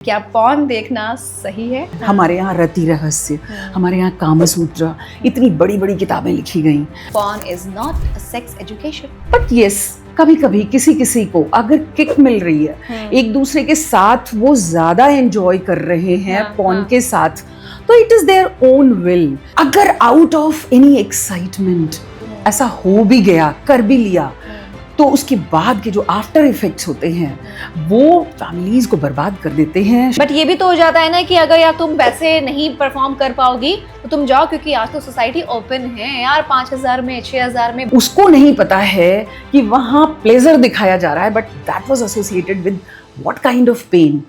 क्या पॉर्न देखना सही है? हमारे यहाँ रति रहस्य, हमारे यहाँ कामसूत्र, इतनी बड़ी बड़ी किताबें लिखी गई। Porn is not sex education. But yes, कभी कभी किसी किसी को अगर किक मिल रही है, एक दूसरे के साथ वो ज्यादा एंजॉय कर रहे हैं पॉर्न के साथ, तो it is their own will. अगर आउट ऑफ एनी एक्साइटमेंट ऐसा हो भी गया, कर भी लिया, तो उसके बाद के जो आफ्टर इफेक्ट्स होते हैं वो फैमिलीज को बर्बाद कर देते हैं। बट ये भी तो हो जाता है ना कि अगर यार तुम वैसे नहीं परफॉर्म कर पाओगी तो तुम जाओ, क्योंकि आज तो सोसाइटी ओपन है यार, 5,000 में 6,000 में। उसको नहीं पता है कि वहाँ प्लेजर दिखाया जा रहा है, but that was associated with what kind of pain.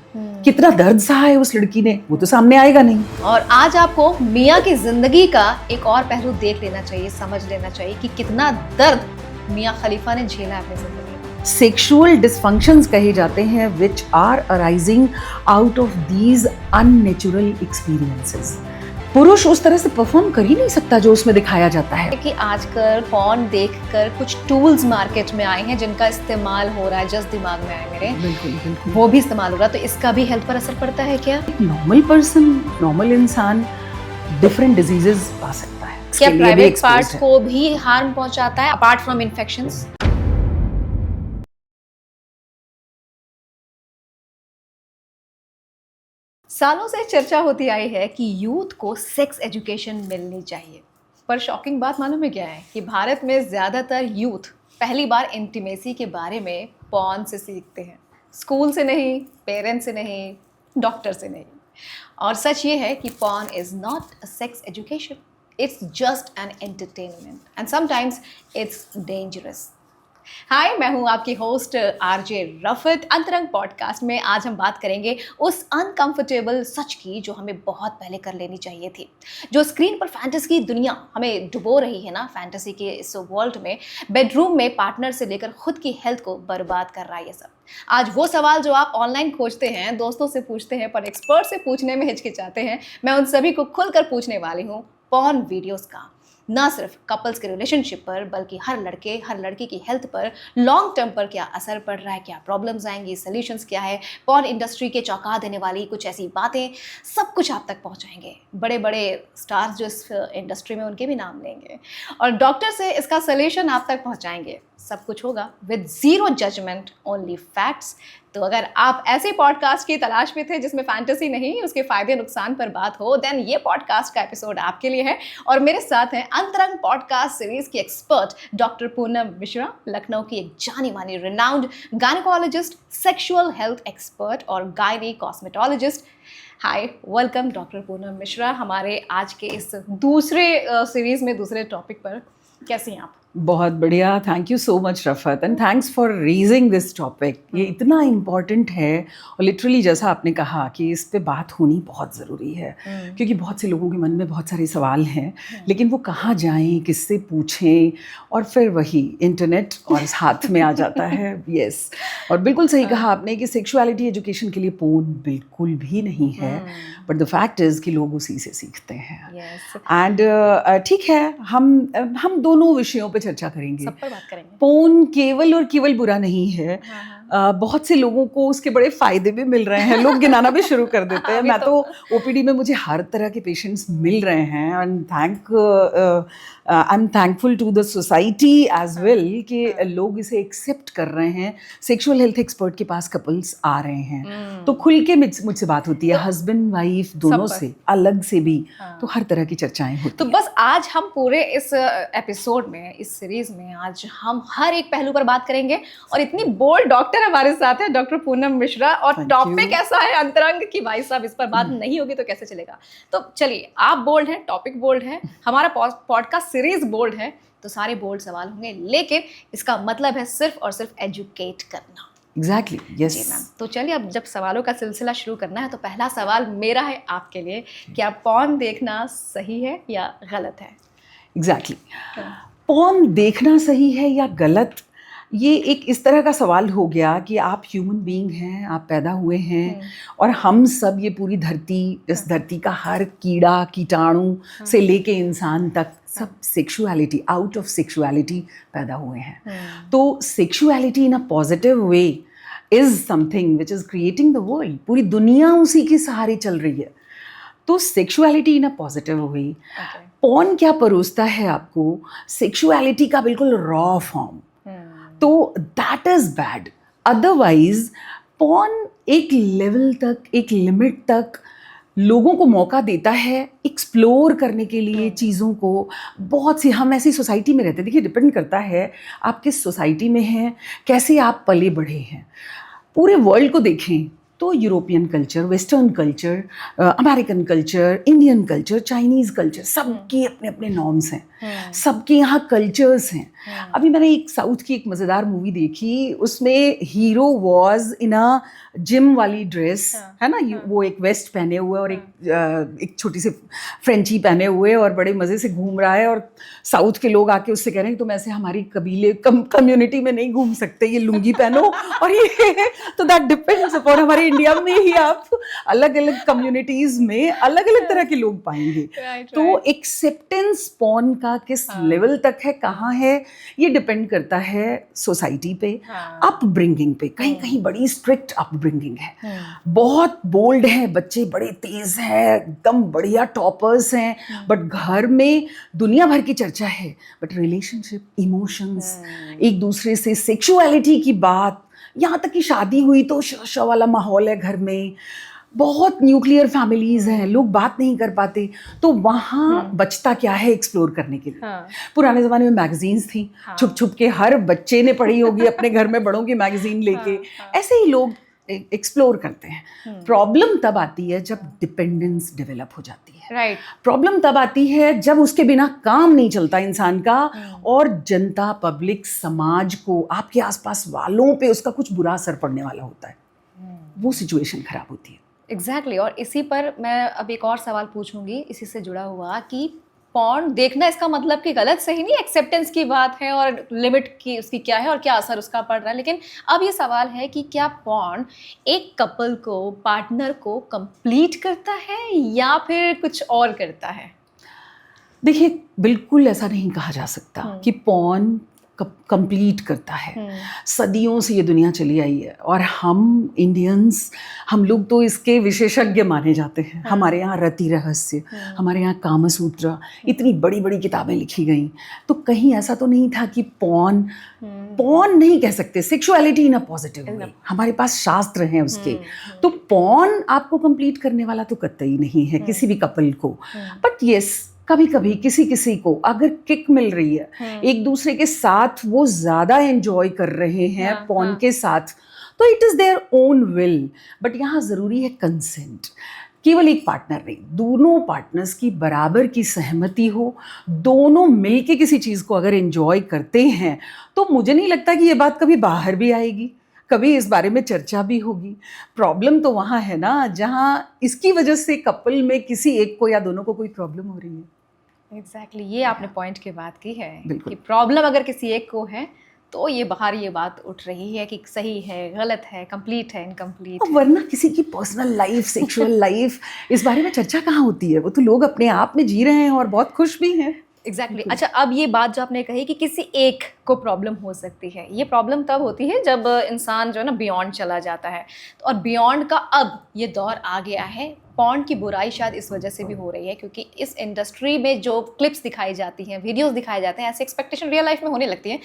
कितना दर्द सहा है उस लड़की ने, वो तो सामने आएगा नहीं। और आज आपको मियाँ की जिंदगी का एक और पहलू देख लेना चाहिए, समझ लेना चाहिए कि कितना दर्द मियाँ खलीफा ने झेला अपनी जिंदगी में। सेक्सुअल डिसफंक्शंस कहे जाते हैं which are arising out of these unnatural experiences. पुरुष उस तरह से परफॉर्म कर ही नहीं सकता जो उसमें दिखाया जाता है। कि आजकल पॉर्न देखकर कुछ टूल्स मार्केट में आए हैं जिनका इस्तेमाल हो रहा है, जस्ट दिमाग में आए मेरे, बिल्कुल बिल्कुल वो भी इस्तेमाल हो रहा है, तो इसका भी हेल्थ पर असर पड़ता है क्या? नॉर्मल पर्सन, नॉर्मल इंसान डिफरेंट डिजीजेस पा सकता है। क्या प्राइवेट पार्ट्स को भी हार्म पहुंचाता है अपार्ट फ्रॉम इन्फेक्शंस? सालों से चर्चा होती आई है कि यूथ को सेक्स एजुकेशन मिलनी चाहिए, पर शॉकिंग बात मालूम है क्या है कि भारत में ज़्यादातर यूथ पहली बार इंटीमेसी के बारे में पॉर्न से सीखते हैं। स्कूल से नहीं, पेरेंट्स से नहीं, डॉक्टर से नहीं। और सच ये है कि porn is not a sex education, it's just an entertainment and sometimes it's dangerous. Hi, मैं हूँ आपकी होस्ट आरजे रफत। अंतरंग पॉडकास्ट में आज हम बात करेंगे उस अनकंफर्टेबल सच की जो हमें बहुत पहले कर लेनी चाहिए थी। जो स्क्रीन पर फैंटेसी की दुनिया हमें डुबो रही है ना, फैंटेसी के इस वर्ल्ड में, बेडरूम में पार्टनर से लेकर खुद की हेल्थ को बर्बाद कर रहा है ये सब। आज वो सवाल जो आप ऑनलाइन खोजते हैं, दोस्तों से पूछते हैं, पर एक्सपर्ट से पूछने में हिचकिचाते हैं, मैं उन सभी को खुलकर पूछने वाली हूँ पॉर्न वीडियोस का। ना सिर्फ कपल्स के रिलेशनशिप पर, बल्कि हर लड़के हर लड़की की हेल्थ पर लॉन्ग टर्म पर क्या असर पड़ रहा है, क्या प्रॉब्लम्स आएंगी, सॉल्यूशंस क्या है, पॉर्न इंडस्ट्री के चौंका देने वाली कुछ ऐसी बातें, सब कुछ आप तक पहुंचाएंगे। बड़े बड़े स्टार्स जो इस इंडस्ट्री में, उनके भी नाम लेंगे और डॉक्टर से इसका सॉल्यूशन आप तक पहुंचाएंगे। सब कुछ होगा with zero judgement, only facts. तो अगर आप ऐसे पॉडकास्ट की तलाश में थे जिसमें फैंटेसी नहीं, उसके फायदे नुकसान पर बात हो, देन ये पॉडकास्ट का एपिसोड आपके लिए है। और मेरे साथ हैं अंतरंग पॉडकास्ट सीरीज की एक्सपर्ट डॉक्टर पूनम मिश्रा, लखनऊ की एक जानी मानी renowned gynaecologist, sexual health expert और गायनी कॉस्मेटोलॉजिस्ट। हाय, वेलकम डॉक्टर पूनम मिश्रा हमारे आज के इस दूसरे सीरीज में, दूसरे टॉपिक पर। कैसे हैं आप? बहुत बढ़िया, thank you so much Rafat, and thanks for raising this topic. ये इतना इम्पॉर्टेंट है और लिटरली जैसा आपने कहा कि इस पे बात होनी बहुत ज़रूरी है, क्योंकि बहुत से लोगों के मन में बहुत सारे सवाल हैं, लेकिन वो कहाँ जाएं, किससे पूछें, और फिर वही इंटरनेट और हाथ में आ जाता है। यस, और बिल्कुल सही कहा आपने कि सेक्सुअलिटी एजुकेशन के लिए पोर्न बिल्कुल भी नहीं है, बट द फैक्ट इज़ कि लोग उसी से सीखते हैं। एंड ठीक है, हम दोनों विषयों पे चर्चा करेंगे, सब पर बात करेंगे। पोर्न केवल और केवल बुरा नहीं है। बहुत से लोगों को उसके बड़े फायदे भी मिल रहे हैं, लोग गिनाना भी शुरू कर देते हैं। मैं तो ओपीडी में मुझे हर तरह के पेशेंट्स मिल रहे हैं, and I am thankful to the society as well कि लोग इसे एक्सेप्ट कर रहे हैं। सेक्सुअल हेल्थ एक्सपर्ट के पास कपल्स आ रहे हैं, तो खुल के मुझसे बात होती है, हस्बैंड वाइफ दोनों से, अलग से भी। तो हर तरह की चर्चाएं होती तो बस आज हम पूरे इस एपिसोड में, इस सीरीज में, आज हम हर एक पहलू पर बात करेंगे। और इतनी बोल्ड डॉक्टर हमारे साथ है, डॉक्टर पूनम मिश्रा, और टॉपिक ऐसा है अंतरंग कि भाई साहब इस पर बात नहीं होगी तो कैसे चलेगा। तो चलिए, आप बोल्ड हैं, टॉपिक बोल्ड है, हमारा पॉडकास्ट सीरीज बोल्ड है, तो सारे बोल्ड सवाल होंगे, लेकिन इसका मतलब है सिर्फ और सिर्फ एजुकेट करना। Exactly, yes ma'am. तो चलिए, अब जब सवालों का सिलसिला शुरू करना है, तो पहला सवाल मेरा है आपके लिए, क्या पॉर्न देखना सही है या गलत है? एग्जैक्टली, पॉर्न देखना सही है या गलत, ये एक इस तरह का सवाल हो गया कि आप ह्यूमन बीइंग हैं, आप पैदा हुए हैं, और हम सब, ये पूरी धरती, इस धरती का हर कीड़ा कीटाणु से लेके इंसान तक, सब सेक्सुअलिटी, आउट ऑफ सेक्सुअलिटी पैदा हुए हैं। तो sexuality in a positive way is something which is creating the world. पूरी दुनिया उसी के सहारे चल रही है. तो सेक्सुअलिटी इन अ पॉजिटिव हुई. पॉर्न क्या परोसता है आपको? सेक्सुअलिटी का बिल्कुल रॉ फॉर्म. तो that is bad. Otherwise porn एक लेवल तक, एक लिमिट तक लोगों को मौका देता है एक्सप्लोर करने के लिए चीज़ों को. बहुत सी हम ऐसी सोसाइटी में रहते हैं. देखिए, डिपेंड करता है आप किस सोसाइटी में हैं, कैसे आप पले बढ़े हैं. पूरे वर्ल्ड को देखें तो European culture, western culture, American culture, Indian culture, Chinese culture, सबके अपने अपने नॉर्म्स हैं. सबके यहाँ कल्चर्स हैं. अभी मैंने एक साउथ की एक मज़ेदार मूवी देखी. उसमें hero was in a gym वाली ड्रेस, है ना. वो एक वेस्ट पहने हुए और एक छोटी सी फ्रेंची पहने हुए और बड़े मज़े से घूम रहा है. और साउथ के लोग आके उससे कह रहे हैं तुम ऐसे हमारी कबीले कम्युनिटी में नहीं घूम सकते, ये लुंगी पहनो. और ये तो दैट डिपेंड्स अपॉन. हमारे इंडिया में ही आप अलग अलग कम्युनिटीज़ में अलग अलग तरह के लोग पाएंगे. तो एक्सेप्टेंस पॉर्न का किस लेवल तक है, कहाँ है, ये डिपेंड करता है सोसाइटी पे, अपब्रिंगिंग पे. कहीं कहीं बड़ी स्ट्रिक्ट अपब्रिंगिंग है. बहुत बोल्ड हैं बच्चे, बड़े तेज हैं, एकदम बढ़िया टॉपर्स हैं. बट घर में दुनिया भर की चर्चा है. बट रिलेशनशिप, इमोशंस, एक दूसरे से सेक्सुअलिटी की बात, यहाँ तक कि शादी हुई तो श वाला माहौल है घर में. बहुत न्यूक्लियर फैमिलीज हैं, लोग बात नहीं कर पाते. तो वहाँ बचता क्या है एक्सप्लोर करने के लिए? पुराने ज़माने में मैगजीन्स थी. छुप छुप के हर बच्चे ने पढ़ी होगी अपने घर में बड़ों की मैगजीन लेके. ऐसे ही लोग एक्सप्लोर करते हैं. प्रॉब्लम तब आती है जब डिपेंडेंस डेवलप हो जाती है. राइट. प्रॉब्लम तब आती है जब उसके बिना काम नहीं चलता इंसान का, और जनता, पब्लिक, समाज को, आपके आसपास वालों पे उसका कुछ बुरा असर पड़ने वाला होता है. वो सिचुएशन खराब होती है. एग्जैक्टली. और इसी पर मैं अब एक और सवाल पूछूंगी इसी से जुड़ा हुआ कि पॉर्न देखना इसका मतलब कि गलत सही नहीं, एक्सेप्टेंस की बात है और लिमिट की उसकी क्या है और क्या असर उसका पड़ रहा है. लेकिन अब ये सवाल है कि क्या पॉर्न एक कपल को, पार्टनर को कंप्लीट करता है या फिर कुछ और करता है? देखिए, बिल्कुल ऐसा नहीं कहा जा सकता कि पॉर्न कंप्लीट करता है. सदियों से ये दुनिया चली आई है और हम इंडियंस, हम लोग तो इसके विशेषज्ञ माने जाते हैं. हमारे यहाँ रति रहस्य, हमारे यहाँ कामसूत्र, इतनी बड़ी बड़ी किताबें लिखी गई. तो कहीं ऐसा तो नहीं था कि पॉर्न नहीं कह सकते, sexuality in a positive way. हमारे पास शास्त्र हैं उसके. तो पॉर्न आपको कंप्लीट करने वाला तो कतई नहीं है किसी भी कपल को. बट यस, कभी कभी किसी को अगर किक मिल रही है, एक दूसरे के साथ वो ज़्यादा एंजॉय कर रहे हैं पॉर्न के साथ, तो it is their own will. But यहाँ ज़रूरी है कंसेंट. केवल एक पार्टनर नहीं, दोनों पार्टनर्स की बराबर की सहमति हो. दोनों मिलके किसी चीज़ को अगर एंजॉय करते हैं तो मुझे नहीं लगता कि ये बात कभी बाहर भी आएगी, कभी इस बारे में चर्चा भी होगी. प्रॉब्लम तो वहाँ है ना जहाँ इसकी वजह से कपल में किसी एक को या दोनों को कोई प्रॉब्लम हो रही है. एग्जैक्टली. ये आपने पॉइंट की बात की है कि प्रॉब्लम अगर किसी एक को है तो ये बाहर ये बात उठ रही है कि सही है, गलत है, कंप्लीट है, इनकम्प्लीट है. वरना किसी की पर्सनल लाइफ, सेक्सुअल लाइफ, इस बारे में चर्चा कहाँ होती है? वो तो लोग अपने आप में जी रहे हैं और बहुत खुश भी हैं. एग्जैक्टली. अच्छा, अब ये बात जो आपने कही कि किसी एक को प्रॉब्लम हो सकती है, ये प्रॉब्लम तब होती है जब इंसान जो है ना बियॉन्ड चला जाता है. और बियॉन्ड का अब ये दौर आ गया है. पॉर्न की बुराई शायद इस वजह से भी हो रही है क्योंकि इस इंडस्ट्री में जो क्लिप्स दिखाई जाती हैं, वीडियोस दिखाए जाते हैं, ऐसे एक्सपेक्टेशन रियल लाइफ में होने लगती हैं.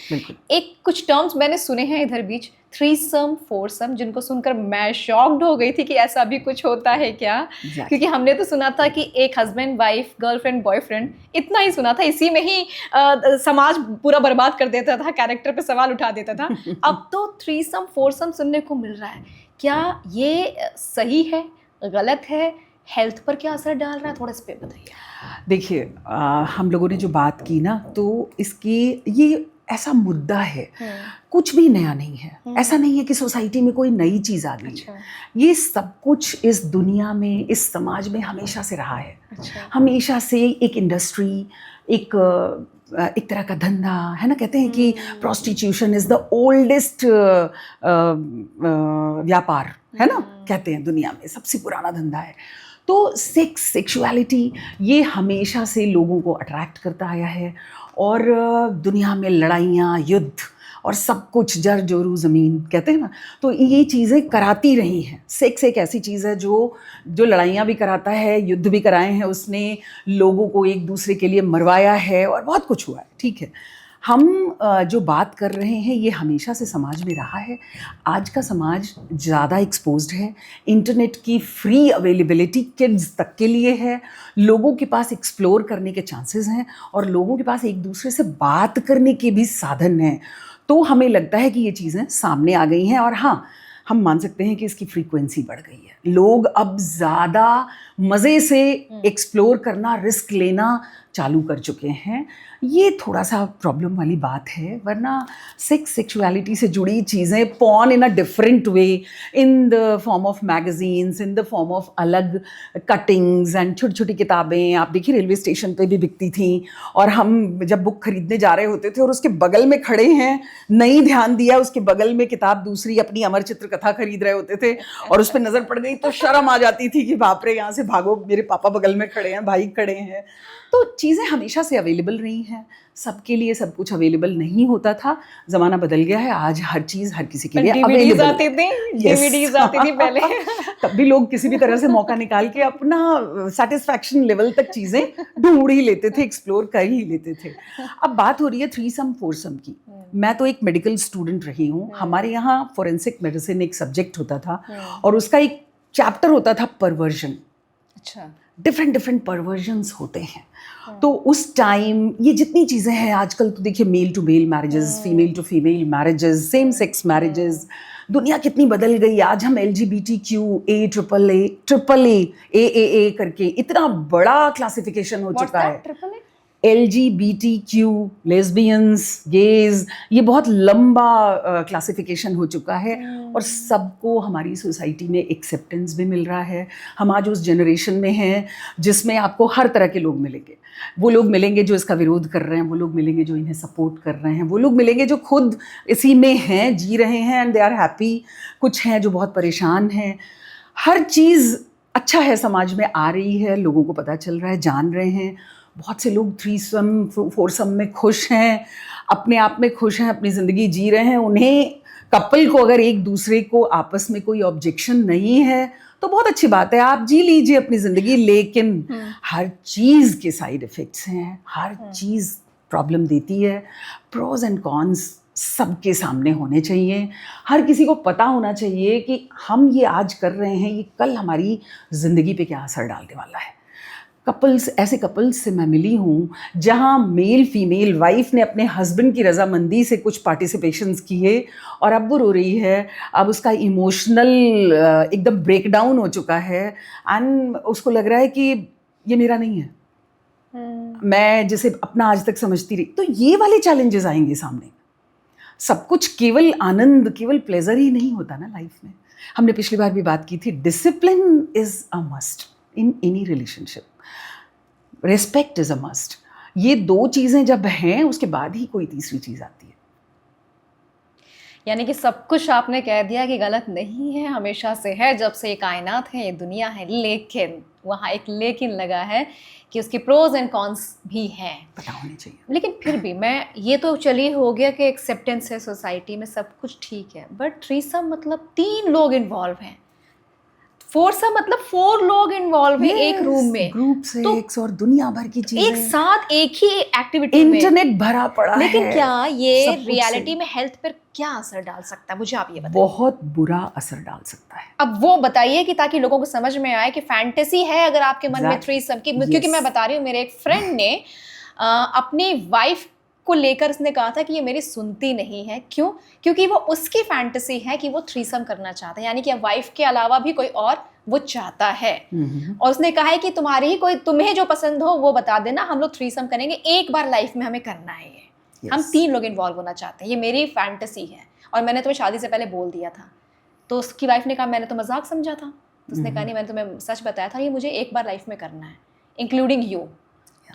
एक कुछ टर्म्स मैंने सुने हैं इधर बीच, थ्रीसम, फोरसम, जिनको सुनकर मैं शॉक्ड हो गई थी कि ऐसा भी कुछ होता है क्या. क्योंकि हमने तो सुना था कि एक हस्बैंड वाइफ, गर्लफ्रेंड बॉयफ्रेंड, इतना ही सुना था. इसी में ही समाज पूरा बर्बाद कर देता था, कैरेक्टर पे सवाल उठा देता था. अब तो थ्रीसम, फोरसम सुनने को मिल रहा है. क्या ये सही है, गलत है, हेल्थ पर क्या असर डाल रहा है? थोड़ा इस पे बताइए. देखिए, हम लोगों ने जो बात की ना, तो इसकी ये ऐसा मुद्दा है, कुछ भी नया नहीं है. ऐसा नहीं है कि सोसाइटी में कोई नई चीज़ आ गई है. ये सब कुछ इस दुनिया में, इस समाज में हमेशा से रहा है. हमेशा से एक इंडस्ट्री, एक तरह का धंधा है ना. कहते हैं कि प्रोस्टिट्यूशन इज़ द ओल्डेस्ट व्यापार, है ना. कहते हैं दुनिया में सबसे पुराना धंधा है. तो सेक्सुअलिटी ये हमेशा से लोगों को अट्रैक्ट करता आया है. और दुनिया में लड़ाइयाँ, युद्ध और सब कुछ जर जोरू ज़मीन कहते हैं ना, तो ये चीज़ें कराती रही हैं। सेक्स एक ऐसी चीज़ है जो लड़ाइयाँ भी कराता है, युद्ध भी कराए हैं उसने, लोगों को एक दूसरे के लिए मरवाया है और बहुत कुछ हुआ है, ठीक है। हम जो बात कर रहे हैं ये हमेशा से समाज में रहा है। आज का समाज ज़्यादा एक्सपोज्ड है, इंटरनेट की फ्री अवेलेबिलिटी किड्स तक के लिए है, लोगों के पास एक्सप्लोर करने के चांसेस हैं और लोगों के पास एक दूसरे से बात करने के भी साधन हैं। तो हमें लगता है कि ये चीज़ें सामने आ गई हैं और हाँ, हम मान सकते हैं कि इसकी फ्रीक्वेंसी बढ़ गई है। लोग अब ज़्यादा मज़े से एक्सप्लोर करना, रिस्क लेना चालू कर चुके हैं। ये थोड़ा सा प्रॉब्लम वाली बात है, वरना सेक्सुअलिटी से जुड़ी चीज़ें porn in a different way, in the form of magazines, in the form of अलग कटिंग्स एंड छोटी छोटी किताबें, आप देखिए रेलवे स्टेशन पे भी बिकती थी और हम जब बुक खरीदने जा रहे होते थे और उसके बगल में खड़े हैं, नहीं ध्यान दिया, उसके बगल में किताब दूसरी अपनी अमर चित्र कथा खरीद रहे होते थे और उस पर नज़र पड़ गई तो शर्म आ जाती थी कि बाप रे, यहाँ से भागो, मेरे पापा बगल में खड़े हैं, भाई खड़े हैं। तो चीज़ें हमेशा से अवेलेबल रही हैं, सबके लिए सब कुछ अवेलेबल नहीं होता था। ज़माना बदल गया है, आज हर चीज़ हर किसी के लिए डीवीडीज अवेलेबल आती थी, डीवीडीज आती थी पहले। तब भी लोग किसी भी तरह से मौका निकाल के अपना सेटिस्फैक्शन लेवल तक चीज़ें ढूंढ ही लेते थे, एक्सप्लोर कर ही लेते थे। अब बात हो रही है थ्रीसम फोरसम की। मैं तो एक मेडिकल स्टूडेंट रही हूँ, हमारे यहाँ फोरेंसिक मेडिसिन एक सब्जेक्ट होता था और उसका एक चैप्टर होता था परवर्जन। अच्छा, डिफरेंट परवर्जन्स होते हैं। तो उस टाइम ये जितनी चीज़ें हैं, आजकल तो देखिए male to male marriages, female to female marriages, same sex marriages, दुनिया कितनी बदल गई। आज हम LGBTQ ट्रिपल ए करके इतना बड़ा क्लासिफिकेशन हो चुका है। LGBTQ, लेस्बियंस, गेज, ये बहुत लंबा क्लासिफिकेशन हो चुका है और सबको हमारी सोसाइटी में एक्सेप्टेंस भी मिल रहा है। हम आज उस जनरेशन में हैं जिसमें आपको हर तरह के लोग मिलेंगे। वो लोग मिलेंगे जो इसका विरोध कर रहे हैं, वो लोग मिलेंगे जो इन्हें सपोर्ट कर रहे हैं, वो लोग मिलेंगे जो खुद इसी में हैं, जी रहे हैं एंड दे आर हैप्पी, कुछ हैं जो बहुत परेशान हैं। हर चीज़ अच्छा है, समाज में आ रही है, लोगों को पता चल रहा है, जान रहे हैं। बहुत से लोग थ्रीसम फोरसम में खुश हैं, अपने आप में खुश हैं, अपनी ज़िंदगी जी रहे हैं। उन्हें कपल को अगर एक दूसरे को आपस में कोई ऑब्जेक्शन नहीं है तो बहुत अच्छी बात है, आप जी लीजिए अपनी ज़िंदगी। लेकिन हर चीज़ के साइड इफ़ेक्ट्स हैं, हर चीज़ प्रॉब्लम देती है। प्रोज एंड कॉन्स सबके सामने होने चाहिए। हर किसी को पता होना चाहिए कि हम ये आज कर रहे हैं, ये कल हमारी ज़िंदगी पे क्या असर डालने वाला है। ऐसे कपल्स से मैं मिली हूँ जहाँ मेल फीमेल वाइफ ने अपने हस्बैंड की रजामंदी से कुछ पार्टिसिपेशंस किए और अब वो रो रही है, अब उसका इमोशनल एकदम ब्रेकडाउन हो चुका है एंड उसको लग रहा है कि ये मेरा नहीं है, मैं जिसे अपना आज तक समझती रही। तो ये वाले चैलेंजेस आएंगे सामने। सब कुछ केवल आनंद, केवल प्लेजर ही नहीं होता ना लाइफ में। हमने पिछली बार भी बात की थी, discipline is a must in any relationship, respect is a must. ये दो चीज़ें जब हैं उसके बाद ही कोई तीसरी चीज़ आती है। यानी कि सब कुछ आपने कह दिया कि गलत नहीं है, हमेशा से है, जब से ये कायनात है, ये दुनिया है। लेकिन वहाँ एक लेकिन लगा है कि उसकी प्रोज एंड कॉन्स भी हैं, पता होने चाहिए। लेकिन फिर भी मैं ये तो चलिए हो गया कि एक्सेप्टेंस है सोसाइटी में, सब कुछ ठीक है, बट थ्रीसम मतलब 3 लोग इन्वॉल्व हैं, फोरसम मतलब 4 लोग इन्वॉल्व हैं एक रूम में, ग्रुप सेक्स और दुनिया भर की चीजें एक साथ एक ही एक्टिविटी में, इंटरनेट भरा पड़ा है। लेकिन क्या ये रियलिटी में हेल्थ पर क्या असर डाल सकता है, मुझे आप ये बताइए। बहुत बुरा असर डाल सकता है। अब वो बताइए कि ताकि लोगों को समझ में आए कि फैंटेसी है अगर आपके मन में थ्रीसम की, क्योंकि मैं बता रही हूँ, मेरे एक फ्रेंड ने अपनी वाइफ को लेकर उसने कहा था कि ये मेरी सुनती नहीं है। क्यों? क्योंकि वो उसकी फैंटेसी है कि वो थ्रीसम करना चाहता है, यानी कि वाइफ के अलावा भी कोई और वो चाहता है। और उसने कहा है कि तुम्हारी ही कोई, तुम्हें जो पसंद हो वो बता देना, हम लोग थ्रीसम करेंगे, एक बार लाइफ में हमें करना है ये। हम 3 लोग इन्वॉल्व होना चाहते हैं, ये मेरी फैंटेसी है और मैंने तुम्हें शादी से पहले बोल दिया था। तो उसकी वाइफ ने कहा मैंने तो मजाक समझा था। तो उसने कहा नहीं, मैंने तुम्हें सच बताया था, ये मुझे एक बार लाइफ में करना है, इंक्लूडिंग यू।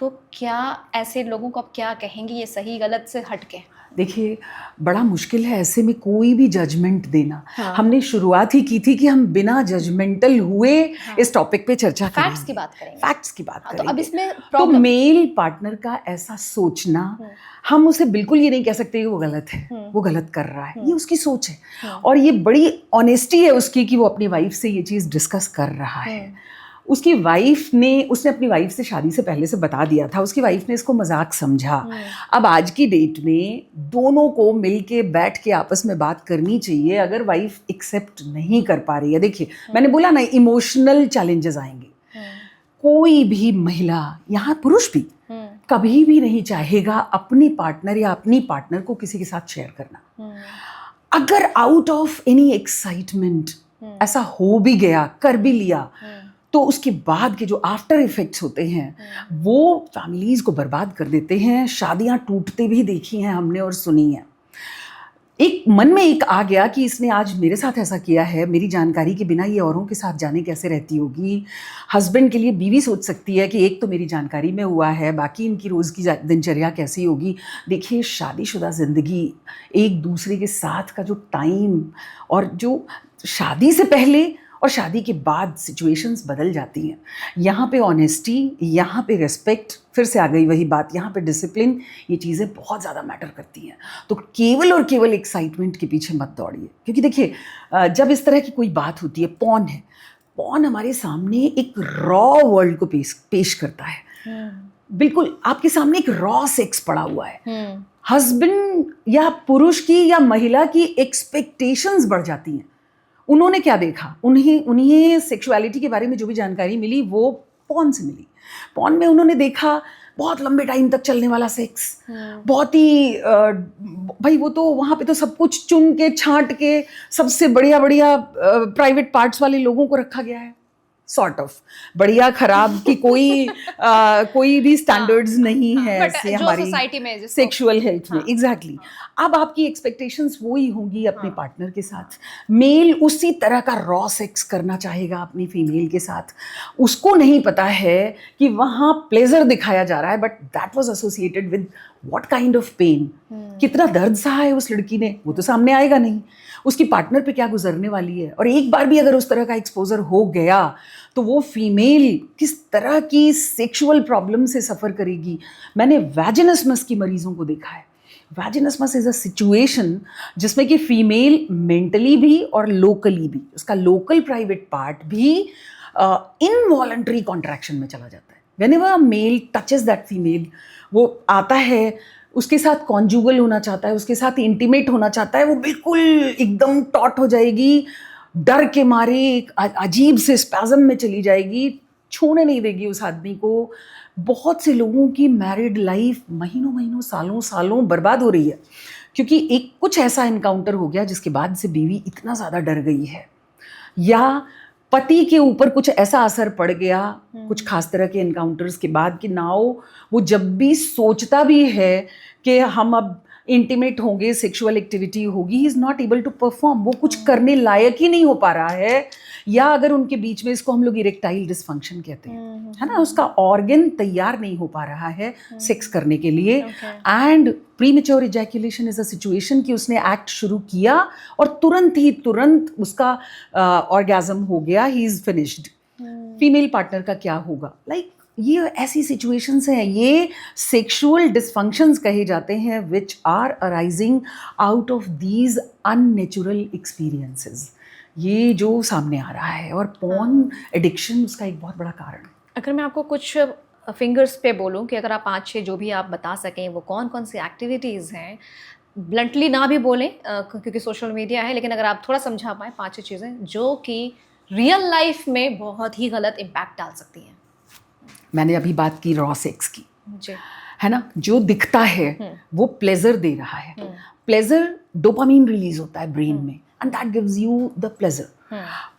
तो क्या ऐसे लोगों को आप क्या कहेंगी ये सही गलत से हटके? देखिए, बड़ा मुश्किल है ऐसे में कोई भी जजमेंट देना। हाँ। हमने शुरुआत ही की थी कि हम बिना जजमेंटल हुए इस टॉपिक पे चर्चा करेंगे, फैक्ट्स की बात करेंगे। फैक्ट्स की बात हाँ, तो करेंगे। अब इसमें तो प्रॉब्लम मेल पार्टनर का ऐसा सोचना, हम उसे बिल्कुल ये नहीं कह सकते कि वो गलत है, वो गलत कर रहा है, ये उसकी सोच है। और ये बड़ी ऑनेस्टी है उसकी कि वो अपनी वाइफ से ये चीज़ डिस्कस कर रहा है। उसकी वाइफ ने, उसने अपनी वाइफ से शादी से पहले से बता दिया था, उसकी वाइफ ने इसको मजाक समझा। अब आज की डेट में दोनों को मिलके बैठ के आपस में बात करनी चाहिए। अगर वाइफ एक्सेप्ट नहीं कर पा रही है, देखिए मैंने बोला ना, इमोशनल चैलेंजेस आएंगे। कोई भी महिला, यहाँ पुरुष भी, कभी भी नहीं चाहेगा अपनी पार्टनर या अपनी पार्टनर को किसी के साथ शेयर करना। अगर आउट ऑफ एनी एक्साइटमेंट ऐसा हो भी गया, कर भी लिया, तो उसके बाद के जो आफ्टर इफेक्ट्स होते हैं वो फैमिलीज को बर्बाद कर देते हैं। शादियां टूटते भी देखी हैं हमने और सुनी है। एक मन में एक आ गया कि इसने आज मेरे साथ ऐसा किया है, मेरी जानकारी के बिना ये औरों के साथ जाने कैसे रहती होगी। हस्बैंड के लिए बीवी सोच सकती है कि एक तो मेरी जानकारी में हुआ है, बाकी इनकी रोज़ की दिनचर्या कैसी होगी। देखिए, शादीशुदा ज़िंदगी, एक दूसरे के साथ का जो टाइम, और जो शादी से पहले और शादी के बाद सिचुएशंस बदल जाती हैं। यहाँ पे ऑनेस्टी, यहाँ पे रिस्पेक्ट, फिर से आ गई वही बात, यहाँ पे डिसिप्लिन, ये चीज़ें बहुत ज़्यादा मैटर करती हैं। तो केवल और केवल एक्साइटमेंट के पीछे मत दौड़िए, क्योंकि देखिए जब इस तरह की कोई बात होती है, पॉर्न है, पॉर्न हमारे सामने एक रॉ वर्ल्ड को पेश करता है। बिल्कुल आपके सामने एक रॉ सेक्स पड़ा हुआ है। हस्बैंड या पुरुष की या महिला की एक्सपेक्टेशंस बढ़ जाती हैं। उन्होंने क्या देखा, उन्हें सेक्सुअलिटी के बारे में जो भी जानकारी मिली वो पॉर्न से मिली। पॉर्न में उन्होंने देखा बहुत लंबे टाइम तक चलने वाला सेक्स, बहुत ही भाई वो तो वहाँ पे तो सब कुछ चुन के छांट के सबसे बढ़िया बढ़िया प्राइवेट पार्ट्स वाले लोगों को रखा गया है। सॉर्ट ऑफ बढ़िया खराब की कोई भी स्टैंडर्ड्स नहीं है ऐसे हमारी सोसाइटी में सेक्सुअल हेल्थ में। एग्जैक्टली। अब आपकी एक्सपेक्टेशंस वही होंगी अपने पार्टनर के साथ। मेल उसी तरह का रॉ सेक्स करना चाहेगा अपनी फीमेल के साथ। उसको नहीं पता है कि वहाँ प्लेजर दिखाया जा रहा है, but that was associated with what kind of pain. कितना दर्द सहा है उस लड़की ने, वो तो सामने आएगा नहीं। उसकी पार्टनर पे क्या गुजरने वाली है, और एक बार भी अगर उस तरह का एक्सपोजर हो गया तो वो फीमेल किस तरह की सेक्सुअल प्रॉब्लम से सफ़र करेगी। मैंने वैजिनसमस की मरीजों को देखा है। वैजिनसमस इज़ अ सिचुएशन जिसमें कि फीमेल मेंटली भी और लोकली भी, उसका लोकल प्राइवेट पार्ट भी इनवॉलंटरी कॉन्ट्रैक्शन में चला जाता है। Whenever a male touches that female, वो आता है, उसके साथ कॉन्जुगल होना चाहता है, उसके साथ इंटीमेट होना चाहता है, वो बिल्कुल एकदम टॉट हो जाएगी, डर के मारे एक अजीब से स्पैज़म में चली जाएगी, छूने नहीं देगी उस आदमी को। बहुत से लोगों की मैरिड लाइफ महीनों महीनों, सालों सालों बर्बाद हो रही है, क्योंकि एक कुछ ऐसा इनकाउंटर हो गया जिसके बाद से बीवी इतना ज़्यादा डर गई है, या पति के ऊपर कुछ ऐसा असर पड़ गया कुछ खास तरह के इनकाउंटर्स के बाद कि नाउ वो जब भी सोचता भी है कि हम अब इंटीमेट होंगे, सेक्सुअल एक्टिविटी होगी, he is not able to perform. वो कुछ करने लायक ही नहीं हो पा रहा है, या अगर उनके बीच में, इसको हम लोग इरेक्टाइल डिसफंक्शन कहते हैं, है ना, उसका ऑर्गन तैयार नहीं हो पा रहा है सेक्स करने के लिए। And premature ejaculation is a situation कि उसने एक्ट शुरू किया और तुरंत उसका ऑर्गेज्म हो गया, he is finished. Female partner का क्या होगा? लाइक ये ऐसी सिचुएशंस हैं, ये सेक्सुअल डिसफंक्शंस कहे जाते हैं, which are arising out of these unnatural experiences. ये जो सामने आ रहा है, और पॉर्न एडिक्शन उसका एक बहुत बड़ा कारण है। अगर मैं आपको कुछ फिंगर्स पे बोलूं कि अगर आप 5-6 जो भी आप बता सकें, वो कौन कौन सी एक्टिविटीज़ हैं, ब्लंटली ना भी बोलें क्योंकि सोशल मीडिया है, लेकिन अगर आप थोड़ा समझा पाएँ 5-6 चीज़ें जो कि रियल लाइफ में बहुत ही गलत इम्पैक्ट डाल सकती हैं। मैंने अभी बात की रॉ सेक्स की, जी, है ना, जो दिखता है वो प्लेजर दे रहा है। प्लेजर, डोपामीन रिलीज होता है ब्रेन में, and that gives you the pleasure.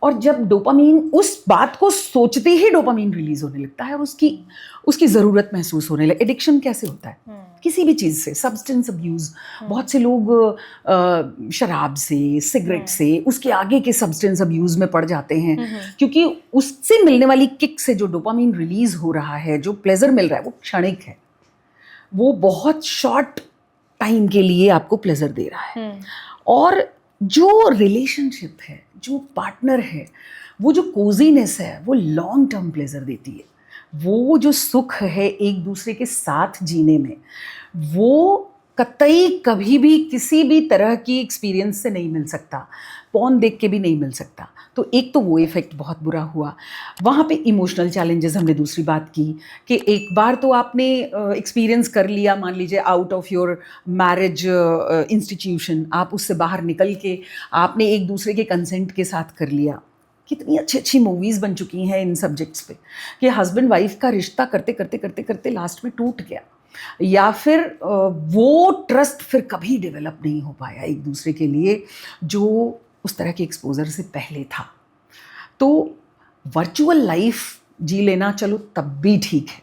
और जब डोपामीन, उस बात को सोचते ही डोपामीन रिलीज होने लगता है और उसकी ज़रूरत महसूस होने लगे। एडिक्शन कैसे होता है? किसी भी चीज़ से, सब्सटेंस अब्यूज़, बहुत से लोग शराब से, सिगरेट से, उसके आगे के सब्सटेंस अब्यूज़ में पड़ जाते हैं, क्योंकि उससे मिलने वाली किक से जो डोपामीन रिलीज हो रहा है, जो प्लेजर मिल रहा है, वो क्षणिक है, वो बहुत शॉर्ट टाइम के लिए आपको प्लेजर दे रहा है। और जो रिलेशनशिप है, जो पार्टनर है, वो जो कोजीनेस है, वो लॉन्ग टर्म प्लेजर देती है। वो जो सुख है एक दूसरे के साथ जीने में, वो कतई कभी भी किसी भी तरह की एक्सपीरियंस से नहीं मिल सकता, पॉर्न देख के भी नहीं मिल सकता। तो एक तो वो इफ़ेक्ट बहुत बुरा हुआ। वहाँ पे इमोशनल चैलेंजेस हमने दूसरी बात की कि एक बार तो आपने एक्सपीरियंस कर लिया, मान लीजिए out of your marriage institution, आप उससे बाहर निकल के आपने एक दूसरे के कंसेंट के साथ कर लिया। कितनी अच्छी अच्छी मूवीज़ बन चुकी हैं इन सब्जेक्ट्स पे कि हस्बैंड वाइफ का रिश्ता करते करते करते करते लास्ट में टूट गया, या फिर वो ट्रस्ट फिर कभी डेवलप नहीं हो पाया एक दूसरे के लिए जो उस तरह के एक्सपोजर से पहले था। तो वर्चुअल लाइफ जी लेना चलो तब भी ठीक है,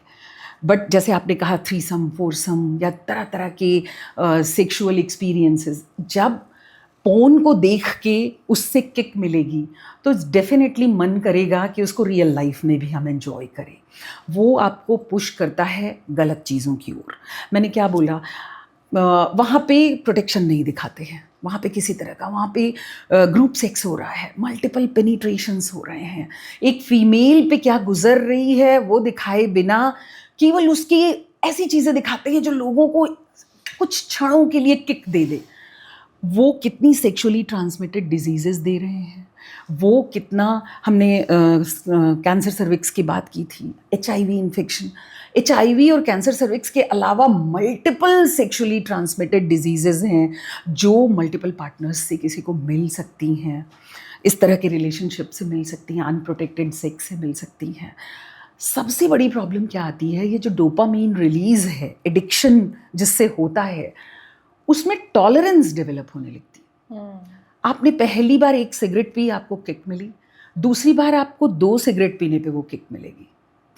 बट जैसे आपने कहा थ्रीसम, फोरसम या तरह तरह के सेक्सुअल एक्सपीरियंसेस, जब पोर्न को देख के उससे किक मिलेगी तो डेफिनेटली मन करेगा कि उसको रियल लाइफ में भी हम एंजॉय करें। वो आपको पुश करता है गलत चीज़ों की ओर। मैंने क्या बोला, वहाँ पे प्रोटेक्शन नहीं दिखाते हैं, वहाँ पे किसी तरह का, वहाँ पे ग्रुप सेक्स हो रहा है, मल्टीपल पेनिट्रेशंस हो रहे हैं, एक फीमेल पे क्या गुजर रही है वो दिखाए बिना केवल उसकी ऐसी चीज़ें दिखाते हैं जो लोगों को कुछ क्षणों के लिए किक दे दे। वो कितनी सेक्सुअली ट्रांसमिटेड डिजीजेस दे रहे हैं, वो कितना, हमने कैंसर सर्विक्स की बात की थी, HIV इन्फेक्शन, HIV और कैंसर सर्विक्स के अलावा मल्टीपल सेक्सुअली ट्रांसमिटेड डिजीजेस हैं जो मल्टीपल पार्टनर्स से किसी को मिल सकती हैं, इस तरह के रिलेशनशिप से मिल सकती हैं, अनप्रोटेक्टेड सेक्स से मिल सकती हैं। सबसे बड़ी प्रॉब्लम क्या आती है, ये जो डोपामीन रिलीज है, एडिक्शन जिससे होता है, उसमें टॉलरेंस डेवलप होने लगती है। आपने पहली बार एक सिगरेट पी, आपको किक मिली, दूसरी बार आपको 2 सिगरेट पीने पे वो किक मिलेगी,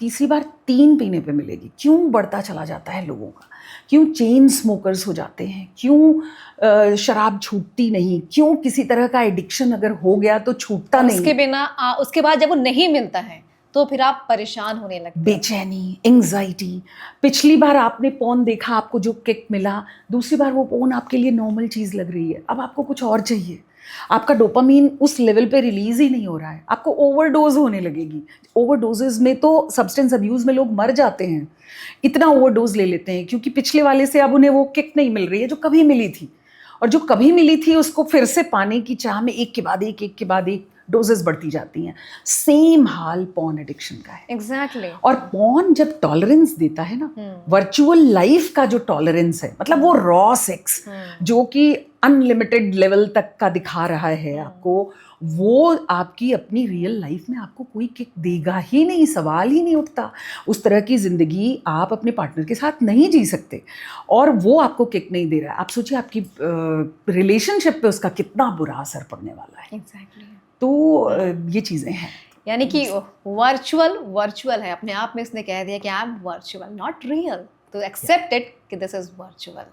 तीसरी बार 3 पीने पे मिलेगी। क्यों बढ़ता चला जाता है लोगों का? क्यों चेन स्मोकर्स हो जाते हैं? क्यों शराब छूटती नहीं? क्यों किसी तरह का एडिक्शन अगर हो गया तो छूटता नहीं? उसके बिना उसके बाद जब वो नहीं मिलता है तो फिर आप परेशान होने लगते हैं, बेचैनी, एंग्जाइटी। पिछली बार आपने पोर्न देखा, आपको जो किक मिला, दूसरी बार वो पोर्न आपके लिए नॉर्मल चीज़ लग रही है, अब आपको कुछ और चाहिए। आपका डोपामीन उस लेवल पे रिलीज ही नहीं हो रहा है, आपको ओवरडोज होने लगेगी। ओवरडोजेज में तो, सब्सटेंस अब्यूज़ में लोग मर जाते हैं, इतना ओवरडोज ले लेते हैं क्योंकि पिछले वाले से अब उन्हें वो किक नहीं मिल रही है जो कभी मिली थी, और जो कभी मिली थी उसको फिर से पाने की चाह में एक के बाद एक डोजेस बढ़ती जाती हैं। सेम हाल पॉर्न एडिक्शन का है। एग्जैक्टली। और पॉर्न जब टॉलरेंस देता है ना, वर्चुअल लाइफ का जो टॉलरेंस है, मतलब वो रॉ सेक्स जो कि अनलिमिटेड लेवल तक का दिखा रहा है आपको, वो आपकी अपनी रियल लाइफ में आपको कोई किक देगा ही नहीं, सवाल ही नहीं उठता। उस तरह की ज़िंदगी आप अपने पार्टनर के साथ नहीं जी सकते, और वो आपको किक नहीं दे रहा है। आप सोचिए आपकी रिलेशनशिप पे उसका कितना बुरा असर पड़ने वाला है। एग्जैक्टली। तो ये चीज़ें हैं। यानी कि वर्चुअल है, अपने आप में इसने कह दिया कि I am virtual, not real, तो एक्सेप्ट इट कि दिस इज वर्चुअल।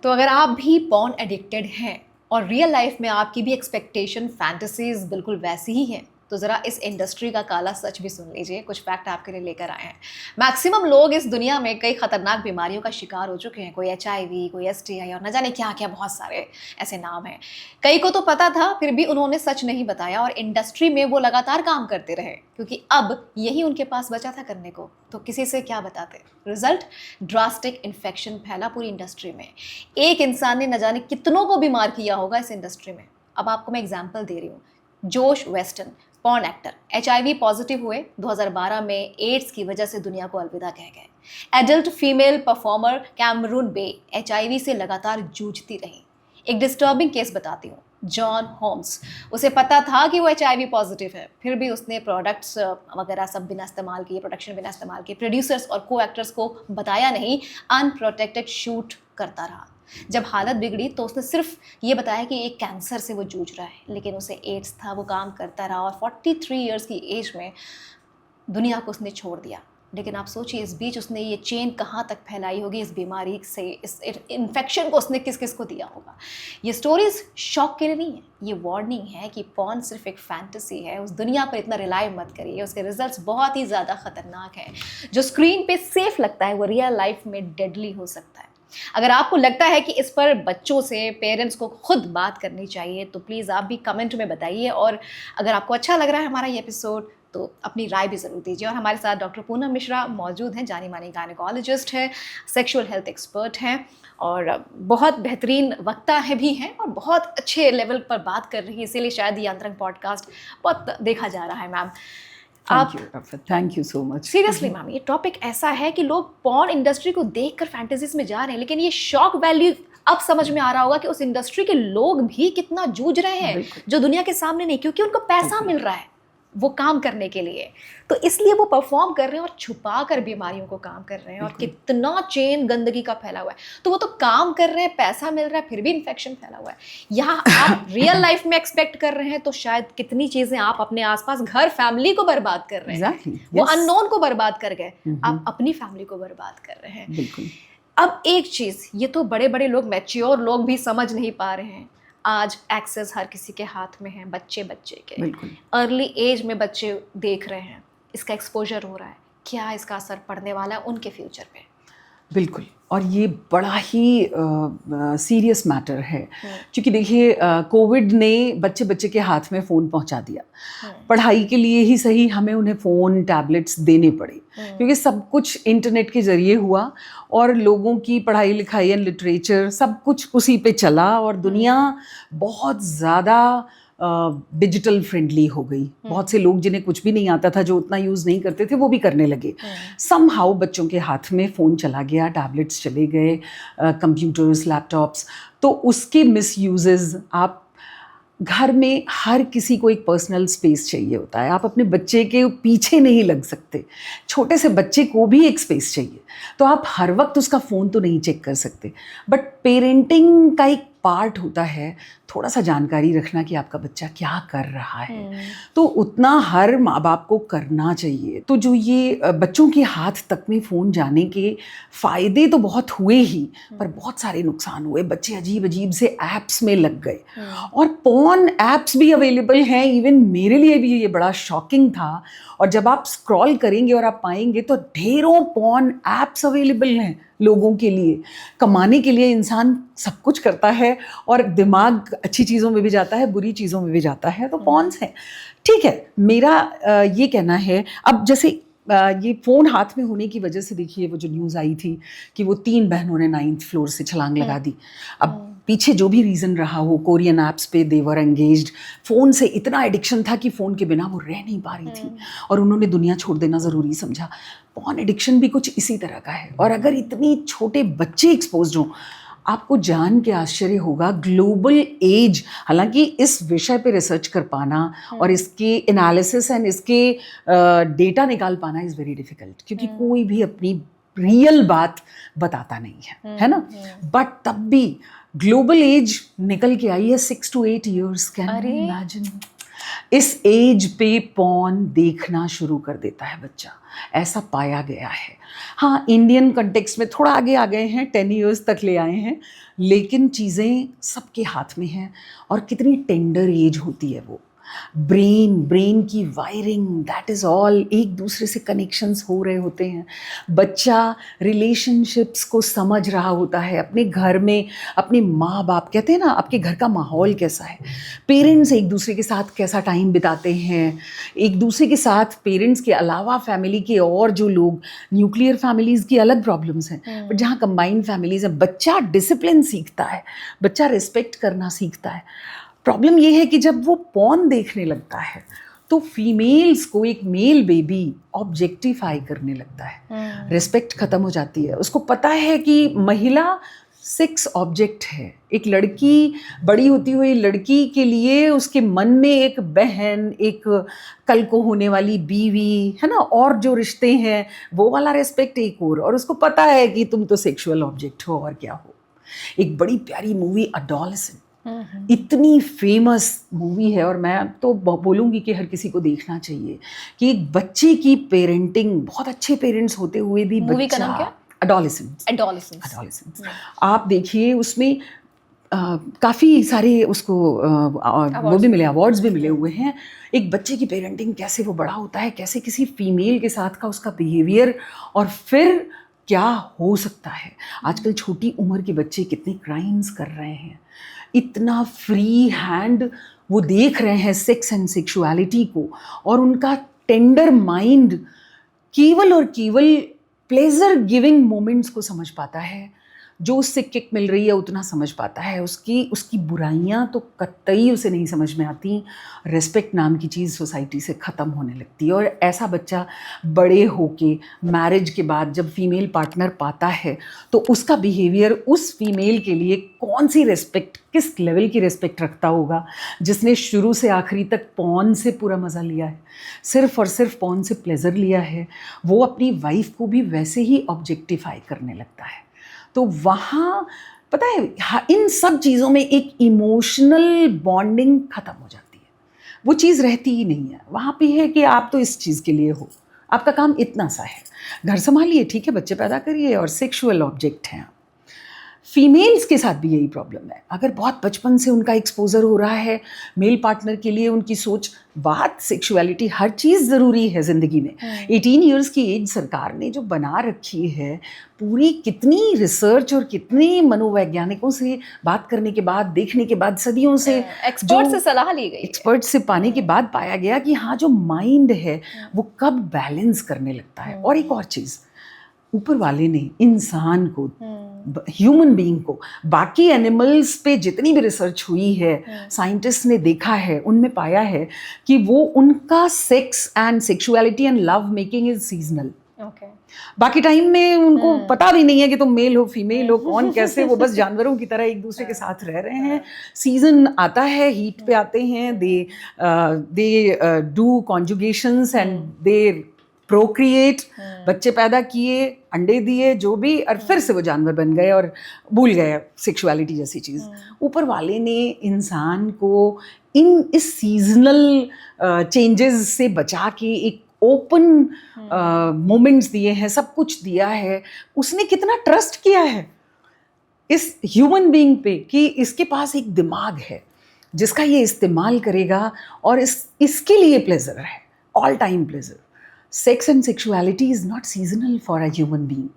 तो अगर आप भी पॉर्न एडिक्टेड हैं और रियल लाइफ में आपकी भी एक्सपेक्टेशन, फैंटेसीज बिल्कुल वैसी ही हैं, तो ज़रा इस इंडस्ट्री का काला सच भी सुन लीजिए। कुछ फैक्ट आपके लिए लेकर आए हैं। मैक्सिमम लोग इस दुनिया में कई खतरनाक बीमारियों का शिकार हो चुके हैं, कोई HIV, कोई STI और न जाने क्या क्या, बहुत सारे ऐसे नाम हैं। कई को तो पता था, फिर भी उन्होंने सच नहीं बताया और इंडस्ट्री में वो लगातार काम करते रहे, क्योंकि अब यही उनके पास बचा था करने को, तो किसी से क्या बताते। रिजल्ट, ड्रास्टिक इन्फेक्शन फैला पूरी इंडस्ट्री में। एक इंसान ने न जाने कितनों को बीमार किया होगा इस इंडस्ट्री में। अब आपको मैं एग्जाम्पल दे रही हूँ। जोश western, porn actor, HIV positive हुए, 2012 में एड्स की वजह से दुनिया को अलविदा कह गए। एडल्ट फीमेल परफॉर्मर कैमरून बे HIV से लगातार जूझती रही। एक डिस्टर्बिंग केस बताती हूँ। जॉन होम्स, उसे पता था कि वो HIV पॉजिटिव है, फिर भी उसने प्रोडक्ट्स वगैरह सब बिना इस्तेमाल किए, प्रोटेक्शन बिना इस्तेमाल किए, प्रोड्यूसर्स और को एक्टर्स को बताया नहीं, अनप्रोटेक्टेड शूट करता रहा। जब हालत बिगड़ी तो उसने सिर्फ ये बताया कि एक कैंसर से वो जूझ रहा है, लेकिन उसे एड्स था, वो काम करता रहा और 43 इयर्स की एज में दुनिया को उसने छोड़ दिया। लेकिन आप सोचिए इस बीच उसने ये चेन कहाँ तक फैलाई होगी, इस बीमारी से, इस इन्फेक्शन को उसने किस किस को दिया होगा। ये स्टोरीज शॉक के लिए नहीं है, ये वार्निंग है कि पॉर्न सिर्फ एक फैंटेसी है, उस दुनिया पर इतना रिलाई मत करिए, उसके रिजल्ट्स बहुत ही ज़्यादा खतरनाक हैं। जो स्क्रीन पे सेफ लगता है वो रियल लाइफ में डेडली हो सकता है। अगर आपको लगता है कि इस पर बच्चों से, पेरेंट्स को खुद बात करनी चाहिए तो प्लीज़ आप भी कमेंट में बताइए, और अगर आपको अच्छा लग रहा है हमारा ये एपिसोड तो अपनी राय भी ज़रूर दीजिए। और हमारे साथ डॉक्टर पूनम मिश्रा मौजूद हैं, जानी मानी गायनेकोलॉजिस्ट हैं, सेक्सुअल हेल्थ एक्सपर्ट हैं और बहुत बेहतरीन वक्ता है भी हैं और बहुत अच्छे लेवल पर बात कर रही है, इसीलिए शायद ये अंतरंग पॉडकास्ट बहुत देखा जा रहा है। Ma'am thank you so much. Seriously ma'am, ये टॉपिक ऐसा है कि लोग पॉर्न इंडस्ट्री को देखकर फैंटेसीज में जा रहे हैं, लेकिन ये शॉक वैल्यू अब समझ में आ रहा होगा कि उस इंडस्ट्री के लोग भी कितना जूझ रहे हैं जो दुनिया के सामने नहीं, क्योंकि उनको पैसा मिल रहा है वो काम करने के लिए, तो इसलिए वो परफॉर्म कर रहे हैं और छुपा कर बीमारियों को काम कर रहे हैं। और कितना चेन गंदगी का फैला हुआ है, तो वो तो काम कर रहे हैं, पैसा मिल रहा है, फिर भी इन्फेक्शन फैला हुआ है। यहाँ आप रियल लाइफ में एक्सपेक्ट कर रहे हैं तो शायद कितनी चीजें आप अपने आसपास घर फैमिली को बर्बाद कर रहे हैं। वो अननोन को बर्बाद कर गए, आप अपनी फैमिली को बर्बाद कर रहे हैं। बिल्कुल। अब एक चीज, ये तो बड़े बड़े लोग, मैच्योर लोग भी समझ नहीं पा रहे हैं। आज एक्सेस हर किसी के हाथ में है, बच्चे के अर्ली एज में बच्चे देख रहे हैं, इसका एक्सपोजर हो रहा है, क्या इसका असर पड़ने वाला है उनके फ्यूचर पे? बिल्कुल, और ये बड़ा ही सीरियस मैटर है, क्योंकि देखिए कोविड ने बच्चे के हाथ में फ़ोन पहुंचा दिया। पढ़ाई के लिए ही सही हमें उन्हें फ़ोन, टैबलेट्स देने पड़े, क्योंकि सब कुछ इंटरनेट के ज़रिए हुआ और लोगों की पढ़ाई लिखाई एंड लिटरेचर सब कुछ उसी पे चला और दुनिया बहुत ज़्यादा डिजिटल फ्रेंडली हो गई। बहुत से लोग जिन्हें कुछ भी नहीं आता था, जो उतना यूज़ नहीं करते थे, वो भी करने लगे। समहाउ बच्चों के हाथ में फ़ोन चला गया, टैबलेट्स चले गए, कंप्यूटर्स, लैपटॉप्स, तो उसके मिसयूजेस आप घर में हर किसी को एक पर्सनल स्पेस चाहिए होता है। आप अपने बच्चे के पीछे नहीं लग सकते, छोटे से बच्चे को भी एक स्पेस चाहिए, तो आप हर वक्त उसका फ़ोन तो नहीं चेक कर सकते। बट पेरेंटिंग का एक पार्ट होता है थोड़ा सा जानकारी रखना कि आपका बच्चा क्या कर रहा है, तो उतना हर माँ बाप को करना चाहिए। तो जो ये बच्चों के हाथ तक में फ़ोन जाने के फ़ायदे तो बहुत हुए ही, पर बहुत सारे नुकसान हुए। बच्चे अजीब अजीब से ऐप्स में लग गए और पॉर्न ऐप्स भी अवेलेबल हैं। इवन मेरे लिए भी ये बड़ा शॉकिंग था। और जब आप स्क्रॉल करेंगे और आप पाएंगे तो ढेरों पॉर्न ऐप्स अवेलेबल हैं लोगों के लिए। कमाने के लिए इंसान सब कुछ करता है और दिमाग अच्छी चीज़ों में भी जाता है, बुरी चीज़ों में भी जाता है, तो पॉर्न्स हैं। ठीक है, मेरा ये कहना है, अब जैसे ये फ़ोन हाथ में होने की वजह से देखिए वो जो न्यूज़ आई थी कि वो 3 बहनों ने 9th फ्लोर से छलांग लगा दी। अब पीछे जो भी रीज़न रहा हो, कोरियन ऐप्स पे दे वर एंगेज्ड, फ़ोन से इतना एडिक्शन था कि फ़ोन के बिना वो रह नहीं पा रही थी और उन्होंने दुनिया छोड़ देना ज़रूरी समझा। पॉर्न एडिक्शन भी कुछ इसी तरह का है। और अगर इतनी छोटे बच्चे एक्सपोज्ड हों, आपको जान के आश्चर्य होगा, ग्लोबल एज, हालांकि इस विषय पे रिसर्च कर पाना और इसके एनालिसिस एंड इसके डेटा निकाल पाना इज़ वेरी डिफ़िकल्ट, क्योंकि कोई भी अपनी रियल बात बताता नहीं है ना। बट तब भी ग्लोबल एज निकल के आई है 6 to 8 years। Can you imagine? इस एज पे पॉर्न देखना शुरू कर देता है बच्चा, ऐसा पाया गया है। हाँ, इंडियन कंटेक्स्ट में थोड़ा आगे आ गए हैं, 10 years तक ले आए हैं, लेकिन चीज़ें सबके हाथ में हैं। और कितनी टेंडर एज होती है वो। ब्रेन की वायरिंग, दैट इज़ ऑल, एक दूसरे से कनेक्शंस हो रहे होते हैं। बच्चा रिलेशनशिप्स को समझ रहा होता है, अपने घर में अपने माँ बाप, कहते हैं ना आपके घर का माहौल कैसा है, पेरेंट्स एक दूसरे के साथ कैसा टाइम बिताते हैं, एक दूसरे के साथ पेरेंट्स के अलावा फैमिली के और जो लोग, न्यूक्लियर फैमिलीज़ की अलग प्रॉब्लम्स हैं, बट जहाँ कंबाइंड फैमिलीज़ हैं, बच्चा डिसिप्लिन सीखता है, बच्चा रिस्पेक्ट करना सीखता है। प्रॉब्लम ये है कि जब वो पॉर्न देखने लगता है तो फीमेल्स को एक मेल बेबी ऑब्जेक्टिफाई करने लगता है, रिस्पेक्ट खत्म हो जाती है। उसको पता है कि महिला सेक्स ऑब्जेक्ट है। एक लड़की, बड़ी होती हुई लड़की के लिए उसके मन में एक बहन, एक कल को होने वाली बीवी, है ना, और जो रिश्ते हैं वो वाला रिस्पेक्ट एक और उसको पता है कि तुम तो सेक्सुअल ऑब्जेक्ट हो और क्या हो। एक बड़ी प्यारी मूवी अडोलेसेंट, इतनी फेमस मूवी है, और मैं तो बोलूँगी कि हर किसी को देखना चाहिए कि एक बच्चे की पेरेंटिंग, बहुत अच्छे पेरेंट्स होते हुए भी मूवी का नाम बच्चा, क्या? एडोलेसेंस। एडोलेसेंस। आप देखिए उसमें काफ़ी सारे उसको वो भी मिले, अवार्ड्स भी मिले हुए हैं। एक बच्चे की पेरेंटिंग, कैसे वो बड़ा होता है, कैसे किसी फीमेल के साथ का उसका बिहेवियर, और फिर क्या हो सकता है। आजकल छोटी उम्र के बच्चे कितने क्राइम्स कर रहे हैं, इतना फ्री हैंड वो देख रहे हैं सेक्स एंड सेक्सुअलिटी को, और उनका टेंडर माइंड केवल और केवल प्लेजर गिविंग मोमेंट्स को समझ पाता है, जो उससे किक मिल रही है उतना समझ पाता है, उसकी बुराइयां तो कतई उसे नहीं समझ में आती। रेस्पेक्ट नाम की चीज़ सोसाइटी से ख़त्म होने लगती है, और ऐसा बच्चा बड़े होके मैरिज के बाद जब फीमेल पार्टनर पाता है तो उसका बिहेवियर उस फीमेल के लिए कौन सी रेस्पेक्ट, किस लेवल की रेस्पेक्ट रखता होगा, जिसने शुरू से आखिरी तक पॉर्न से पूरा मज़ा लिया है, सिर्फ और सिर्फ पॉर्न से प्लेजर लिया है, वो अपनी वाइफ को भी वैसे ही ऑब्जेक्टिफाई करने लगता है। तो वहाँ पता है इन सब चीज़ों में एक इमोशनल बॉन्डिंग ख़त्म हो जाती है, वो चीज़ रहती ही नहीं है। वहाँ पे है कि आप तो इस चीज़ के लिए हो, आपका काम इतना सा है, घर संभालिए, ठीक है, बच्चे पैदा करिए, और सेक्सुअल ऑब्जेक्ट हैं। फीमेल्स के साथ भी यही प्रॉब्लम है। अगर बहुत बचपन से उनका एक्सपोजर हो रहा है मेल पार्टनर के लिए, उनकी सोच, बात सेक्सुअलिटी, हर चीज़ ज़रूरी है ज़िंदगी में। 18 इयर्स की एज सरकार ने जो बना रखी है, पूरी कितनी रिसर्च और कितने मनोवैज्ञानिकों से बात करने के बाद, देखने के बाद, सदियों से एक्सपर्ट से सलाह ली गई, एक्सपर्ट से पाने के बाद पाया गया कि हाँ, जो माइंड है वो कब बैलेंस करने लगता है। और एक और चीज़, ऊपर वाले ने इंसान को, ह्यूमन बीइंग को, बाकी एनिमल्स पे जितनी भी रिसर्च हुई है, साइंटिस्ट ने देखा है, उनमें पाया है कि वो उनका sex and sexuality and love making is seasonal. बाकी टाइम में उनको पता भी नहीं है कि तुम मेल हो फीमेल हो, कौन कैसे, वो बस जानवरों की तरह एक दूसरे के साथ रह रहे हैं। सीजन आता है, हीट पे आते हैं, they do conjugations and they procreate, बच्चे पैदा किए, अंडे दिए, जो भी, और फिर से वो जानवर बन गए और भूल गए सेक्सुअलिटी जैसी चीज़। ऊपर वाले ने इंसान को इस सीजनल चेंजेस से बचा के एक ओपन मोमेंट्स दिए हैं, सब कुछ दिया है। उसने कितना ट्रस्ट किया है इस ह्यूमन बीइंग पे कि इसके पास एक दिमाग है जिसका ये इस्तेमाल करेगा, और इसके लिए प्लेजर है, all time pleasure. Sex and sexuality is not seasonal for a human being.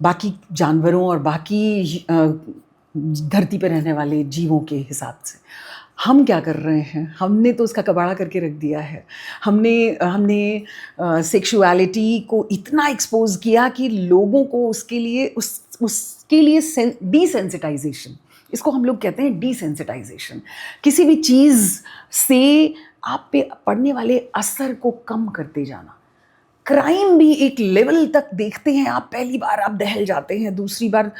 बाकी जानवरों और बाकी धरती पर रहने वाले जीवों के हिसाब से हम क्या कर रहे हैं, हमने तो उसका कबाड़ा करके रख दिया है। हमने सेक्सुअलिटी को इतना एक्सपोज किया कि लोगों को उसके लिए डिसेंसिटाइजेशन, इसको हम लोग कहते हैं डिसेंसिटाइजेशन। किसी भी चीज़ से आप पे पड़ने वाले असर को कम करते जाना। क्राइम भी एक लेवल तक देखते हैं आप, पहली बार आप दहल जाते हैं, दूसरी बार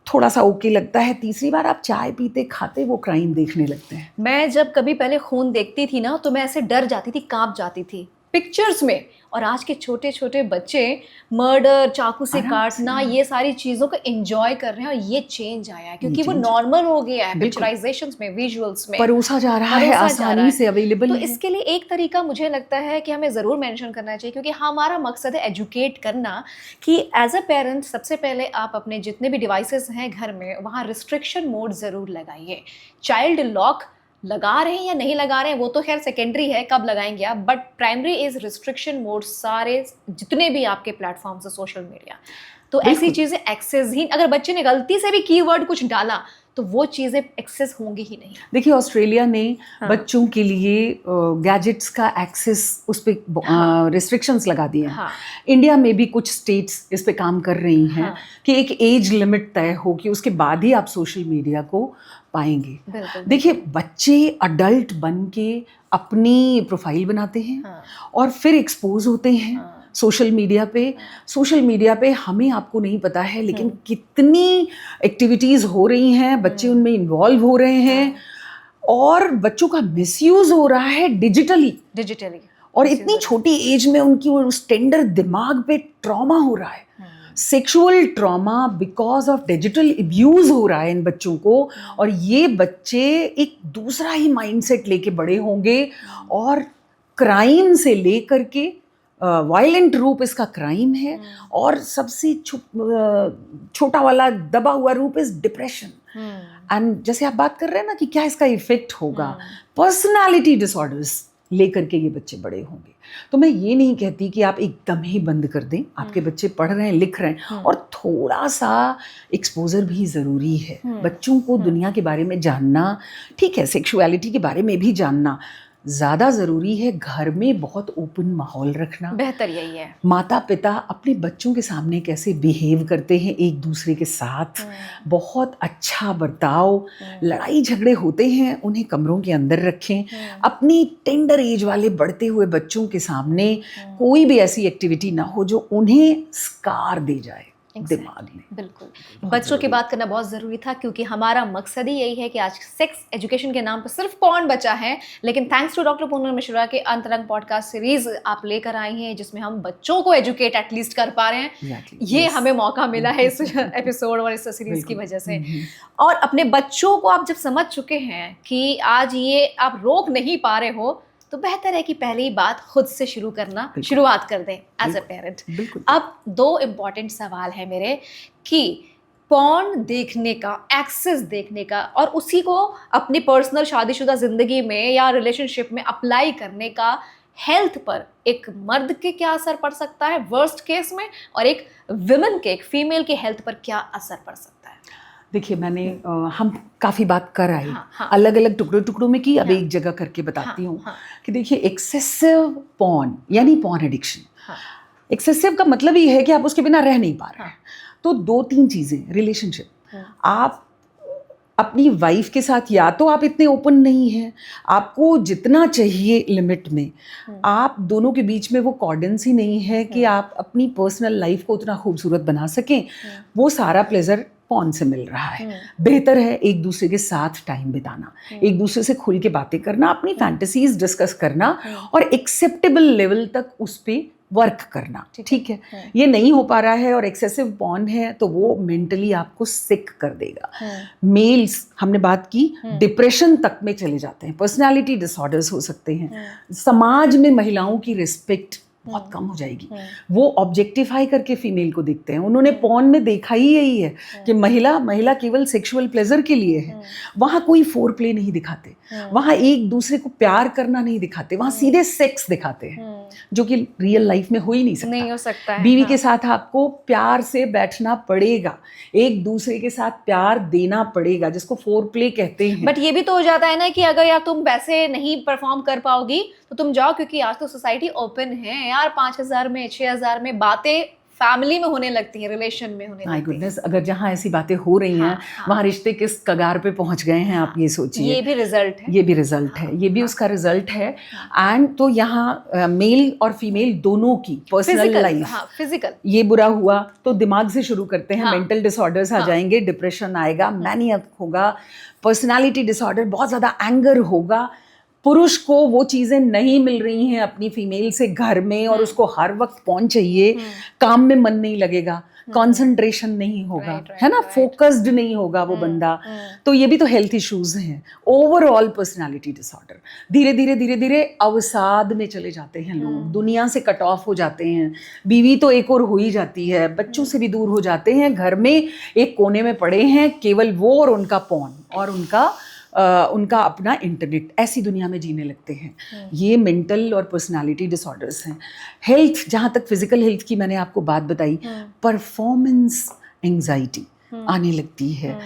थोड़ा सा ओके लगता है, तीसरी बार आप चाय पीते खाते वो क्राइम देखने लगते हैं। मैं जब कभी पहले खून देखती थी ना, तो मैं ऐसे डर जाती थी, कांप जाती थी पिक्चर्स में। और आज के छोटे छोटे बच्चे मर्डर, चाकू से काटना, ये सारी चीज़ों को एंजॉय कर रहे हैं, और ये चेंज आया है क्योंकि वो नॉर्मल हो गया है, पिक्चराइजेशंस में, विजुअल्स में परोसा जा रहा है, आसानी से अवेलेबल है। तो इसके लिए एक तरीका मुझे लगता है कि हमें ज़रूर मेंशन करना चाहिए, क्योंकि हमारा मकसद है एजुकेट करना, कि एज अ पेरेंट सबसे पहले आप अपने जितने भी डिवाइसेस हैं घर में, वहाँ रिस्ट्रिक्शन मोड ज़रूर लगाइए। चाइल्ड लॉक लगा रहे हैं या नहीं लगा रहे हैं वो तो खैर सेकेंडरी है, कब लगाएंगे आप, but primary is restriction mode. सारे जितने भी आपके प्लेटफॉर्म्स है, सोशल मीडिया, तो ऐसी चीज़ें एक्सेस ही, अगर बच्चे ने गलती से भी कीवर्ड कुछ डाला तो वो चीज़ें एक्सेस होंगी ही नहीं। देखिए ऑस्ट्रेलिया ने बच्चों के लिए गैजेट्स का एक्सेस, उस पर रिस्ट्रिक्शंस लगा दिए हैं। इंडिया में भी कुछ स्टेट्स इस पे काम कर रही हैं कि एक एज लिमिट तय हो कि उसके बाद ही आप सोशल मीडिया को पाएंगे। देखिए बच्चे अडल्ट बन के अपनी प्रोफाइल बनाते हैं और फिर एक्सपोज होते हैं सोशल मीडिया पे हमें आपको नहीं पता है, लेकिन कितनी एक्टिविटीज़ हो रही हैं, बच्चे उनमें इन्वॉल्व हो रहे हैं, और बच्चों का मिसयूज़ हो रहा है डिजिटली। और इतनी छोटी एज में उनकी उस टेंडर दिमाग पे ट्रॉमा हो रहा है। Sexual trauma because of digital abuse हो रहा है इन बच्चों को, और ये बच्चे एक दूसरा ही माइंडसेट लेके बड़े होंगे, और क्राइम से लेकर के वायलेंट रूप इसका क्राइम है, और सबसे छोटा वाला दबा हुआ रूप इज डिप्रेशन। एंड जैसे आप बात कर रहे हैं ना कि क्या इसका इफेक्ट होगा, पर्सनालिटी डिसऑर्डर्स लेकर के ये बच्चे बड़े होंगे। तो मैं ये नहीं कहती कि आप एकदम ही बंद कर दें, आपके बच्चे पढ़ रहे हैं, लिख रहे हैं, और थोड़ा सा एक्सपोजर भी ज़रूरी है। बच्चों को दुनिया के बारे में जानना, ठीक है, सेक्सुअलिटी के बारे में भी जानना ज़्यादा ज़रूरी है। घर में बहुत ओपन माहौल रखना बेहतर यही है। माता पिता अपने बच्चों के सामने कैसे बिहेव करते हैं एक दूसरे के साथ, बहुत अच्छा बर्ताव, लड़ाई झगड़े होते हैं उन्हें कमरों के अंदर रखें। अपनी टेंडर एज वाले बढ़ते हुए बच्चों के सामने कोई भी ऐसी एक्टिविटी ना हो जो उन्हें स्कार दे जाए दिमाग में। बिल्कुल, बच्चों की बात करना बहुत ज़रूरी था, क्योंकि हमारा मकसद ही यही है कि आज सेक्स एजुकेशन के नाम पर सिर्फ पॉर्न बचा है। लेकिन thanks to doctor Poonam Mishra के अंतरंग पॉडकास्ट सीरीज आप लेकर आई हैं, जिसमें हम बच्चों को एजुकेट एटलीस्ट कर पा रहे हैं। ये हमें मौका मिला है इस एपिसोड और इस सीरीज की वजह से। और अपने बच्चों को आप जब समझ चुके हैं कि आज ये आप रोक नहीं पा रहे हो, तो बेहतर है कि पहले ही बात खुद से शुरू करना शुरुआत कर दें एज अ पेरेंट। अब 2 इम्पॉर्टेंट सवाल है मेरे कि पॉर्न देखने का, एक्सेस देखने का, और उसी को अपनी पर्सनल शादीशुदा ज़िंदगी में या रिलेशनशिप में अप्लाई करने का हेल्थ पर एक मर्द के क्या असर पड़ सकता है वर्स्ट केस में, और एक विमेन के, एक फीमेल के हेल्थ पर क्या असर पड़ सकता है? देखिए, हम काफ़ी बात कर आए, अलग अलग टुकड़ों टुकड़ों में की, अब एक जगह करके बताती हूँ कि देखिए, एक्सेसिव पॉर्न यानी पॉर्न एडिक्शन, एक्सेसिव का मतलब ये है कि आप उसके बिना रह नहीं पा रहे हैं। तो 2-3 चीज़ें, रिलेशनशिप, आप अपनी वाइफ के साथ या तो आप इतने ओपन नहीं हैं, आपको जितना चाहिए लिमिट में, आप दोनों के बीच में वो कॉर्डेंस ही नहीं है कि आप अपनी पर्सनल लाइफ को उतना खूबसूरत बना सकें, वो सारा प्लेजर पॉर्न से मिल रहा है। बेहतर है एक दूसरे के साथ टाइम बिताना, एक दूसरे से खुल के बातें करना, अपनी फैंटेसीज डिस्कस करना, और एक्सेप्टेबल लेवल तक उस पर वर्क करना। ठीक है, ये नहीं हो पा रहा है और एक्सेसिव पॉर्न है, तो वो मेंटली आपको सिक कर देगा। मेल्स, हमने बात की, डिप्रेशन तक में चले जाते हैं, पर्सनालिटी डिसऑर्डर्स हो सकते हैं, समाज में महिलाओं की रिस्पेक्ट बहुत कम हो जाएगी। वो ऑब्जेक्टिफाई करके फीमेल को देखते हैं। उन्होंने पॉर्न में देखा ही यही है कि महिला केवल सेक्सुअल प्लेजर के लिए है। वहाँ कोई फोर प्ले नहीं दिखाते, वहाँ एक दूसरे को प्यार करना नहीं दिखाते, वहाँ सीधे सेक्स दिखाते हैं, जो कि रियल लाइफ में हो ही नहीं सकता है। बीवी के साथ आपको प्यार से बैठना पड़ेगा, एक दूसरे के साथ प्यार देना पड़ेगा, जिसको फोर प्ले कहते हैं। बट ये भी तो हो जाता है ना कि अगर यार तुम वैसे नहीं परफॉर्म कर पाओगी तो तुम जाओ, क्योंकि आज तो सोसाइटी ओपन है यार, 5,000 में 6,000 में बातें फैमिली में होने लगती है, रिलेशन में होने लगती है। गुडनेस, अगर जहाँ ऐसी बातें हो रही हैं, वहाँ रिश्ते किस कगार पे पहुँच गए हैं, आप ये सोचिए। ये भी रिजल्ट है, ये भी रिजल्ट है, ये भी उसका रिजल्ट है। एंड तो यहाँ मेल और फीमेल दोनों की पर्सनल लाइफ, फिजिकल, ये बुरा हुआ तो दिमाग से शुरू करते हैं, मेंटल डिसऑर्डर्स आ जाएंगे, डिप्रेशन आएगा, मैनियक होगा, पर्सनालिटी डिसऑर्डर, बहुत ज़्यादा एंगर होगा। पुरुष को वो चीज़ें नहीं मिल रही हैं अपनी फीमेल से घर में, और उसको हर वक्त पहुंच चाहिए, काम में मन नहीं लगेगा, कंसंट्रेशन नहीं होगा, है ना, फोकस्ड नहीं होगा वो बंदा। तो ये भी तो हेल्थ इश्यूज हैं, ओवरऑल पर्सनालिटी डिसऑर्डर। धीरे धीरे धीरे धीरे अवसाद में चले जाते हैं लोग, दुनिया से कट ऑफ हो जाते हैं, बीवी तो एक और हो ही जाती है, बच्चों से भी दूर हो जाते हैं, घर में एक कोने में पड़े हैं केवल वो और उनका पॉर्न और उनका अपना इंटरनेट, ऐसी दुनिया में जीने लगते हैं। ये मेंटल और पर्सनालिटी डिसऑर्डर्स हैं। हेल्थ, जहाँ तक फिजिकल हेल्थ की मैंने आपको बात बताई, परफॉर्मेंस एंजाइटी आने लगती है।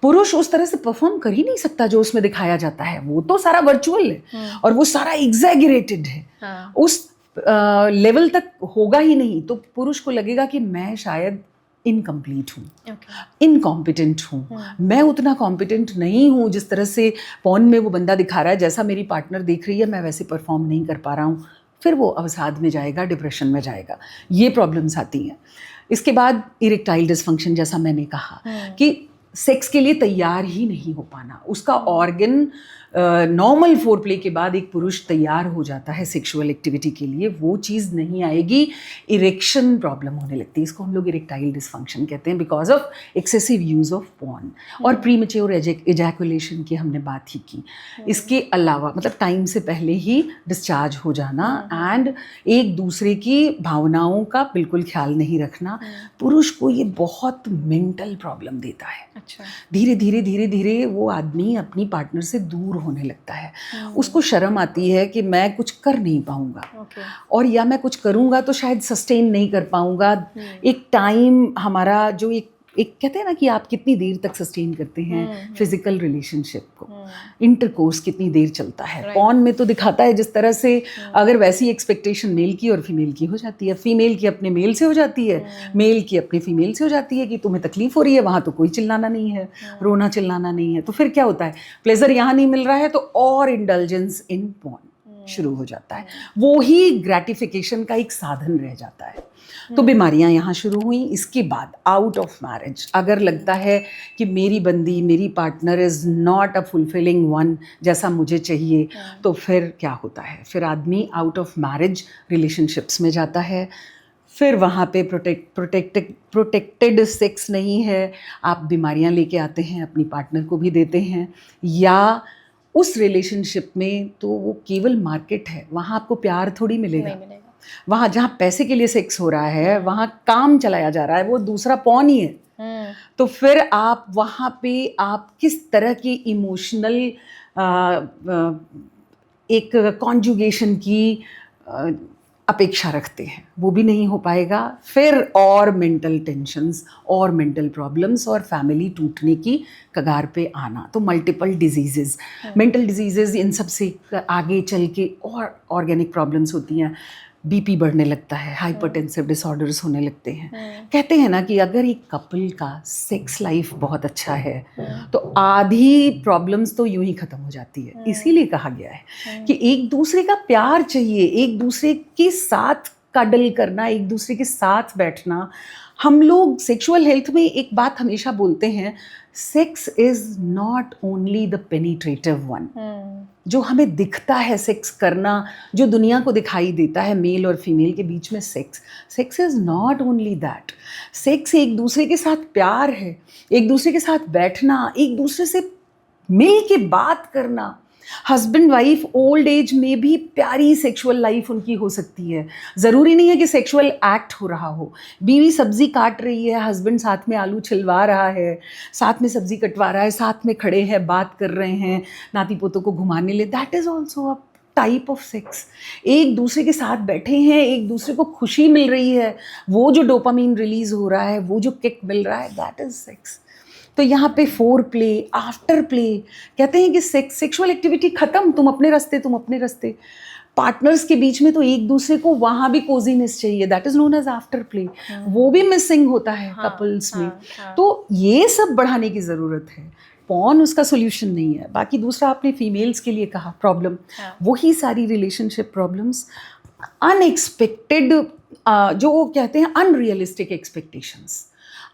पुरुष उस तरह से परफॉर्म कर ही नहीं सकता जो उसमें दिखाया जाता है, वो तो सारा वर्चुअल है और वो सारा एग्जैगरेटेड है, उस लेवल तक होगा ही नहीं। तो पुरुष को लगेगा कि मैं शायद इनकम्प्लीट हूँ, इनकॉम्पिटेंट हूँ, मैं उतना कॉम्पिटेंट नहीं हूँ जिस तरह से पॉर्न में वो बंदा दिखा रहा है, जैसा मेरी पार्टनर देख रही है मैं वैसे परफॉर्म नहीं कर पा रहा हूँ। फिर वो अवसाद में जाएगा, डिप्रेशन में जाएगा, ये प्रॉब्लम्स आती हैं। इसके बाद इरेक्टाइल डिसफंक्शन, जैसा मैंने कहा कि सेक्स के लिए तैयार ही नहीं हो पाना, उसका ऑर्गन नॉर्मल फोर प्ले के बाद एक पुरुष तैयार हो जाता है सेक्सुअल एक्टिविटी के लिए, वो चीज़ नहीं आएगी, इरेक्शन प्रॉब्लम होने लगती है। इसको हम लोग इरेक्टाइल डिसफंक्शन कहते हैं because of excessive use of porn. और प्रीमेच्योर एजैकुलेशन की हमने बात ही की। इसके अलावा मतलब टाइम से पहले ही डिस्चार्ज हो जाना एंड एक दूसरे की भावनाओं का बिल्कुल ख्याल नहीं रखना, पुरुष को ये बहुत मेंटल प्रॉब्लम देता है। अच्छा। धीरे धीरे धीरे धीरे वो आदमी अपनी पार्टनर से दूर होने लगता है। उसको शर्म आती है कि मैं कुछ कर नहीं पाऊंगा, और या मैं कुछ करूंगा तो शायद सस्टेन नहीं कर पाऊंगा। एक टाइम हमारा जो एक कहते हैं ना कि आप कितनी देर तक सस्टेन करते हैं फिजिकल रिलेशनशिप को, इंटरकोर्स कितनी देर चलता है। पॉर्न में तो दिखाता है जिस तरह से, अगर वैसी एक्सपेक्टेशन मेल की और फीमेल की हो जाती है, फीमेल की अपने मेल से हो जाती है, मेल की अपने फीमेल से हो जाती है कि तुम्हें तकलीफ हो रही है, वहाँ तो कोई चिल्लाना नहीं है, रोना चिल्लाना नहीं है, तो फिर क्या होता है, प्लेजर यहाँ नहीं मिल रहा है तो और इंडल्जेंस इन पॉर्न शुरू हो जाता है। वो ही ग्रेटिफिकेशन का एक साधन रह जाता है। तो बीमारियां यहाँ शुरू हुई। इसके बाद आउट ऑफ मैरिज अगर लगता है कि मेरी बंदी, मेरी partner is not a fulfilling one जैसा मुझे चाहिए, तो फिर क्या होता है, फिर आदमी आउट ऑफ मैरिज रिलेशनशिप्स में जाता है। फिर वहाँ पे प्रोटेक्टेड सेक्स नहीं है, आप बीमारियाँ लेके आते हैं, अपनी पार्टनर को भी देते हैं, या उस रिलेशनशिप में तो वो केवल मार्केट है, वहाँ आपको प्यार थोड़ी मिलेगा। वहाँ जहाँ पैसे के लिए सेक्स हो रहा है, वहाँ काम चलाया जा रहा है, वो दूसरा पॉन ही है। तो फिर आप वहाँ पे आप किस तरह की इमोशनल एक कॉन्जुगेशन की अपेक्षा रखते हैं, वो भी नहीं हो पाएगा। फिर और मेंटल टेंशन्स और मेंटल प्रॉब्लम्स और फैमिली टूटने की कगार पे आना। तो मल्टीपल डिजीजेस, मेंटल डिजीजेस, इन सब से आगे चल के और ऑर्गेनिक प्रॉब्लम्स होती हैं। बीपी बढ़ने लगता है, हाइपरटेंसिव डिसऑर्डर्स होने लगते हैं। कहते हैं ना कि अगर एक कपल का सेक्स लाइफ बहुत अच्छा है तो आधी प्रॉब्लम्स तो यूं ही खत्म हो जाती है। इसीलिए कहा गया है कि एक दूसरे का प्यार चाहिए, एक दूसरे के साथ कडल करना, एक दूसरे के साथ बैठना। हम लोग सेक्सुअल हेल्थ में एक बात हमेशा बोलते हैं, sex is not only the penetrative one. जो हमें दिखता है सेक्स करना, जो दुनिया को दिखाई देता है मेल और फीमेल के बीच में sex is not only that. Sex एक दूसरे के साथ प्यार है, एक दूसरे के साथ बैठना, एक दूसरे से मिल के बात करना। हस्बैंड वाइफ ओल्ड एज में भी प्यारी सेक्सुअल लाइफ उनकी हो सकती है। ज़रूरी नहीं है कि सेक्सुअल एक्ट हो रहा हो। बीवी सब्जी काट रही है, हस्बैंड साथ में आलू छिलवा रहा है, साथ में सब्जी कटवा रहा है, साथ में खड़े हैं, बात कर रहे हैं, नाती पोतों को घुमाने ले, that is also a type of sex. एक दूसरे के साथ बैठे हैं, एक दूसरे को खुशी मिल रही है, वो जो डोपामीन रिलीज हो रहा है, वो जो किक मिल रहा है, दैट इज़ सेक्स। तो यहाँ पे फोर प्ले, आफ्टर प्ले, कहते हैं कि सेक्सुअल एक्टिविटी खत्म, तुम अपने रास्ते। पार्टनर्स के बीच में तो एक दूसरे को वहाँ भी कोजीनेस चाहिए, that is known as after play. वो भी मिसिंग होता है कपल्स में। तो ये सब बढ़ाने की ज़रूरत है। पॉर्न उसका सोल्यूशन नहीं है। बाकी दूसरा आपने फीमेल्स के लिए कहा प्रॉब्लम, वही सारी रिलेशनशिप प्रॉब्लम्स, अनएक्सपेक्टेड, जो कहते हैं अनरियलिस्टिक एक्सपेक्टेशंस।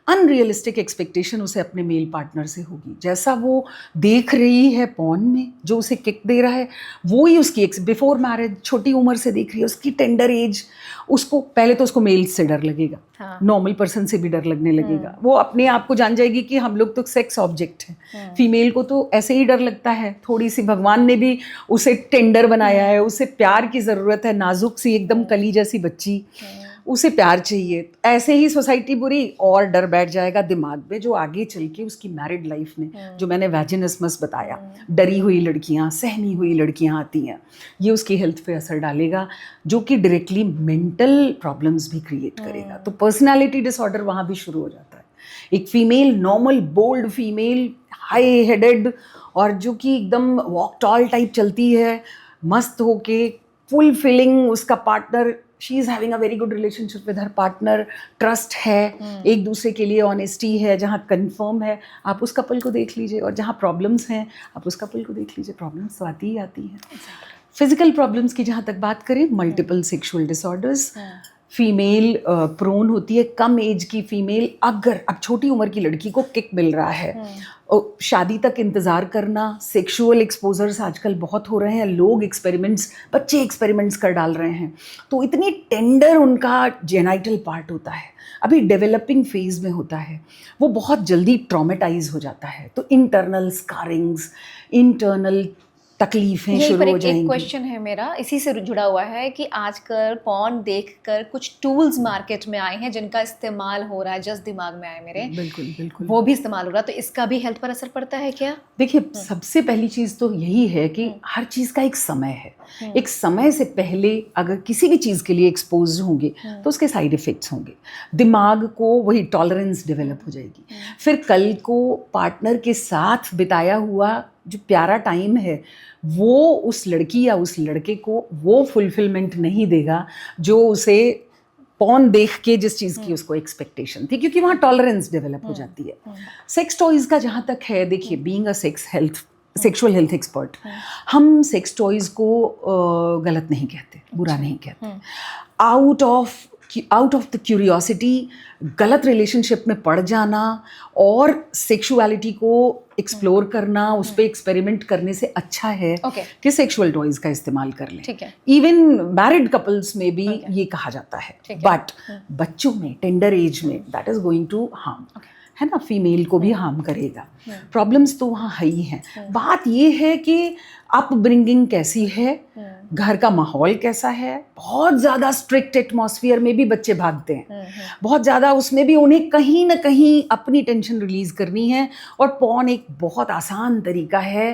अनरियलिस्टिक एक्सपेक्टेशन उसे अपने मेल पार्टनर से होगी। जैसा वो देख रही है पॉर्न में, जो उसे किक दे रहा है, वो ही उसकी बिफोर मैरिज छोटी उम्र से देख रही है, उसकी टेंडर एज, उसको पहले तो उसको मेल से डर लगेगा, नॉर्मल पर्सन से भी डर लगने लगेगा। वो अपने आप को जान जाएगी कि हम लोग तो सेक्स ऑब्जेक्ट हैं। फीमेल को तो ऐसे ही डर लगता है, थोड़ी सी भगवान ने भी उसे टेंडर बनाया है, उसे प्यार की ज़रूरत है, नाजुक सी एकदम कली जैसी बच्ची, उसे प्यार चाहिए। ऐसे ही सोसाइटी बुरी और डर बैठ जाएगा दिमाग में, जो आगे चल के उसकी मैरिड लाइफ में, जो मैंने वैजिनिस्मस बताया, डरी हुई लड़कियां, सहमी हुई लड़कियां आती हैं, ये उसकी हेल्थ पे असर डालेगा, जो कि डायरेक्टली मेंटल प्रॉब्लम्स भी क्रिएट करेगा। तो पर्सनालिटी डिसऑर्डर वहाँ भी शुरू हो जाता है। एक female, normal bold female, high headed, और जो कि एकदम वॉक टॉल टाइप चलती है, मस्त होके, फुल फीलिंग उसका partner, she is having a very good relationship with her partner, trust है, एक दूसरे के लिए ऑनेस्टी है, जहाँ कंफर्म है, आप उस कपल को देख लीजिए। और जहाँ प्रॉब्लम्स हैं, आप उस कपल को देख लीजिए, प्रॉब्लम्स तो आती ही आती हैं। फिजिकल प्रॉब्लम्स की जहाँ तक बात करें, multiple sexual disorders, female prone होती है, कम एज की फीमेल अगर अब छोटी उम्र की लड़की को किक मिल रहा है, और शादी तक इंतज़ार करना, सेक्सुअल एक्सपोजर्स आजकल बहुत हो रहे हैं, लोग एक्सपेरिमेंट्स, बच्चे एक्सपेरिमेंट्स कर डाल रहे हैं, तो इतनी टेंडर उनका जेनाइटल पार्ट होता है, अभी डेवलपिंग फेज में होता है, वो बहुत जल्दी ट्रॉमेटाइज हो जाता है, तो इंटरनल स्कारिंग्स, इंटरनल तकलीफें यहीं शुरू पर हो एक जाएंगी। क्वेश्चन है मेरा, इसी से जुड़ा हुआ है कि आजकल पॉर्न देखकर कुछ टूल्स मार्केट में आए हैं जिनका इस्तेमाल हो रहा है, जस्ट दिमाग में आए मेरे, बिल्कुल बिल्कुल। वो भी इस्तेमाल हो रहा है, तो इसका भी हेल्थ पर असर पड़ता है क्या? देखिए, सबसे पहली चीज़ तो यही है कि हर चीज़ का एक समय है। एक समय से पहले अगर किसी भी चीज़ के लिए एक्सपोज होंगे तो उसके साइड इफ़ेक्ट्स होंगे, दिमाग को वही टॉलरेंस डेवलप हो जाएगी, फिर कल को पार्टनर के साथ बिताया हुआ जो प्यारा टाइम है वो उस लड़की या उस लड़के को वो फुलफिलमेंट नहीं देगा जो उसे पॉर्न देख के जिस चीज़ की उसको एक्सपेक्टेशन थी, क्योंकि वहाँ टॉलरेंस डेवलप हो जाती है। सेक्स टॉयज़ का जहाँ तक है, देखिए, being a sexual health expert, हम सेक्स टॉयज़ को गलत नहीं कहते, बुरा नहीं कहते। आउट ऑफ द क्यूरियोसिटी गलत रिलेशनशिप में पड़ जाना और सेक्सुअलिटी को एक्सप्लोर करना, उस पर एक्सपेरिमेंट करने से अच्छा है कि सेक्सुअल टॉयज़ का इस्तेमाल कर लें। इवन मैरिड कपल्स में भी ये कहा जाता है, बट बच्चों में, टेंडर एज में, that is going to harm, है ना, फीमेल को भी हार्म करेगा। प्रॉब्लम्स तो वहाँ है ही हैं। बात ये है कि अपब्रिंगिंग कैसी है, घर का माहौल कैसा है। बहुत ज़्यादा स्ट्रिक्ट एटमॉस्फेयर में भी बच्चे भागते हैं, बहुत ज़्यादा उसमें भी उन्हें कहीं ना कहीं अपनी टेंशन रिलीज़ करनी है, और पॉर्न एक बहुत आसान तरीका है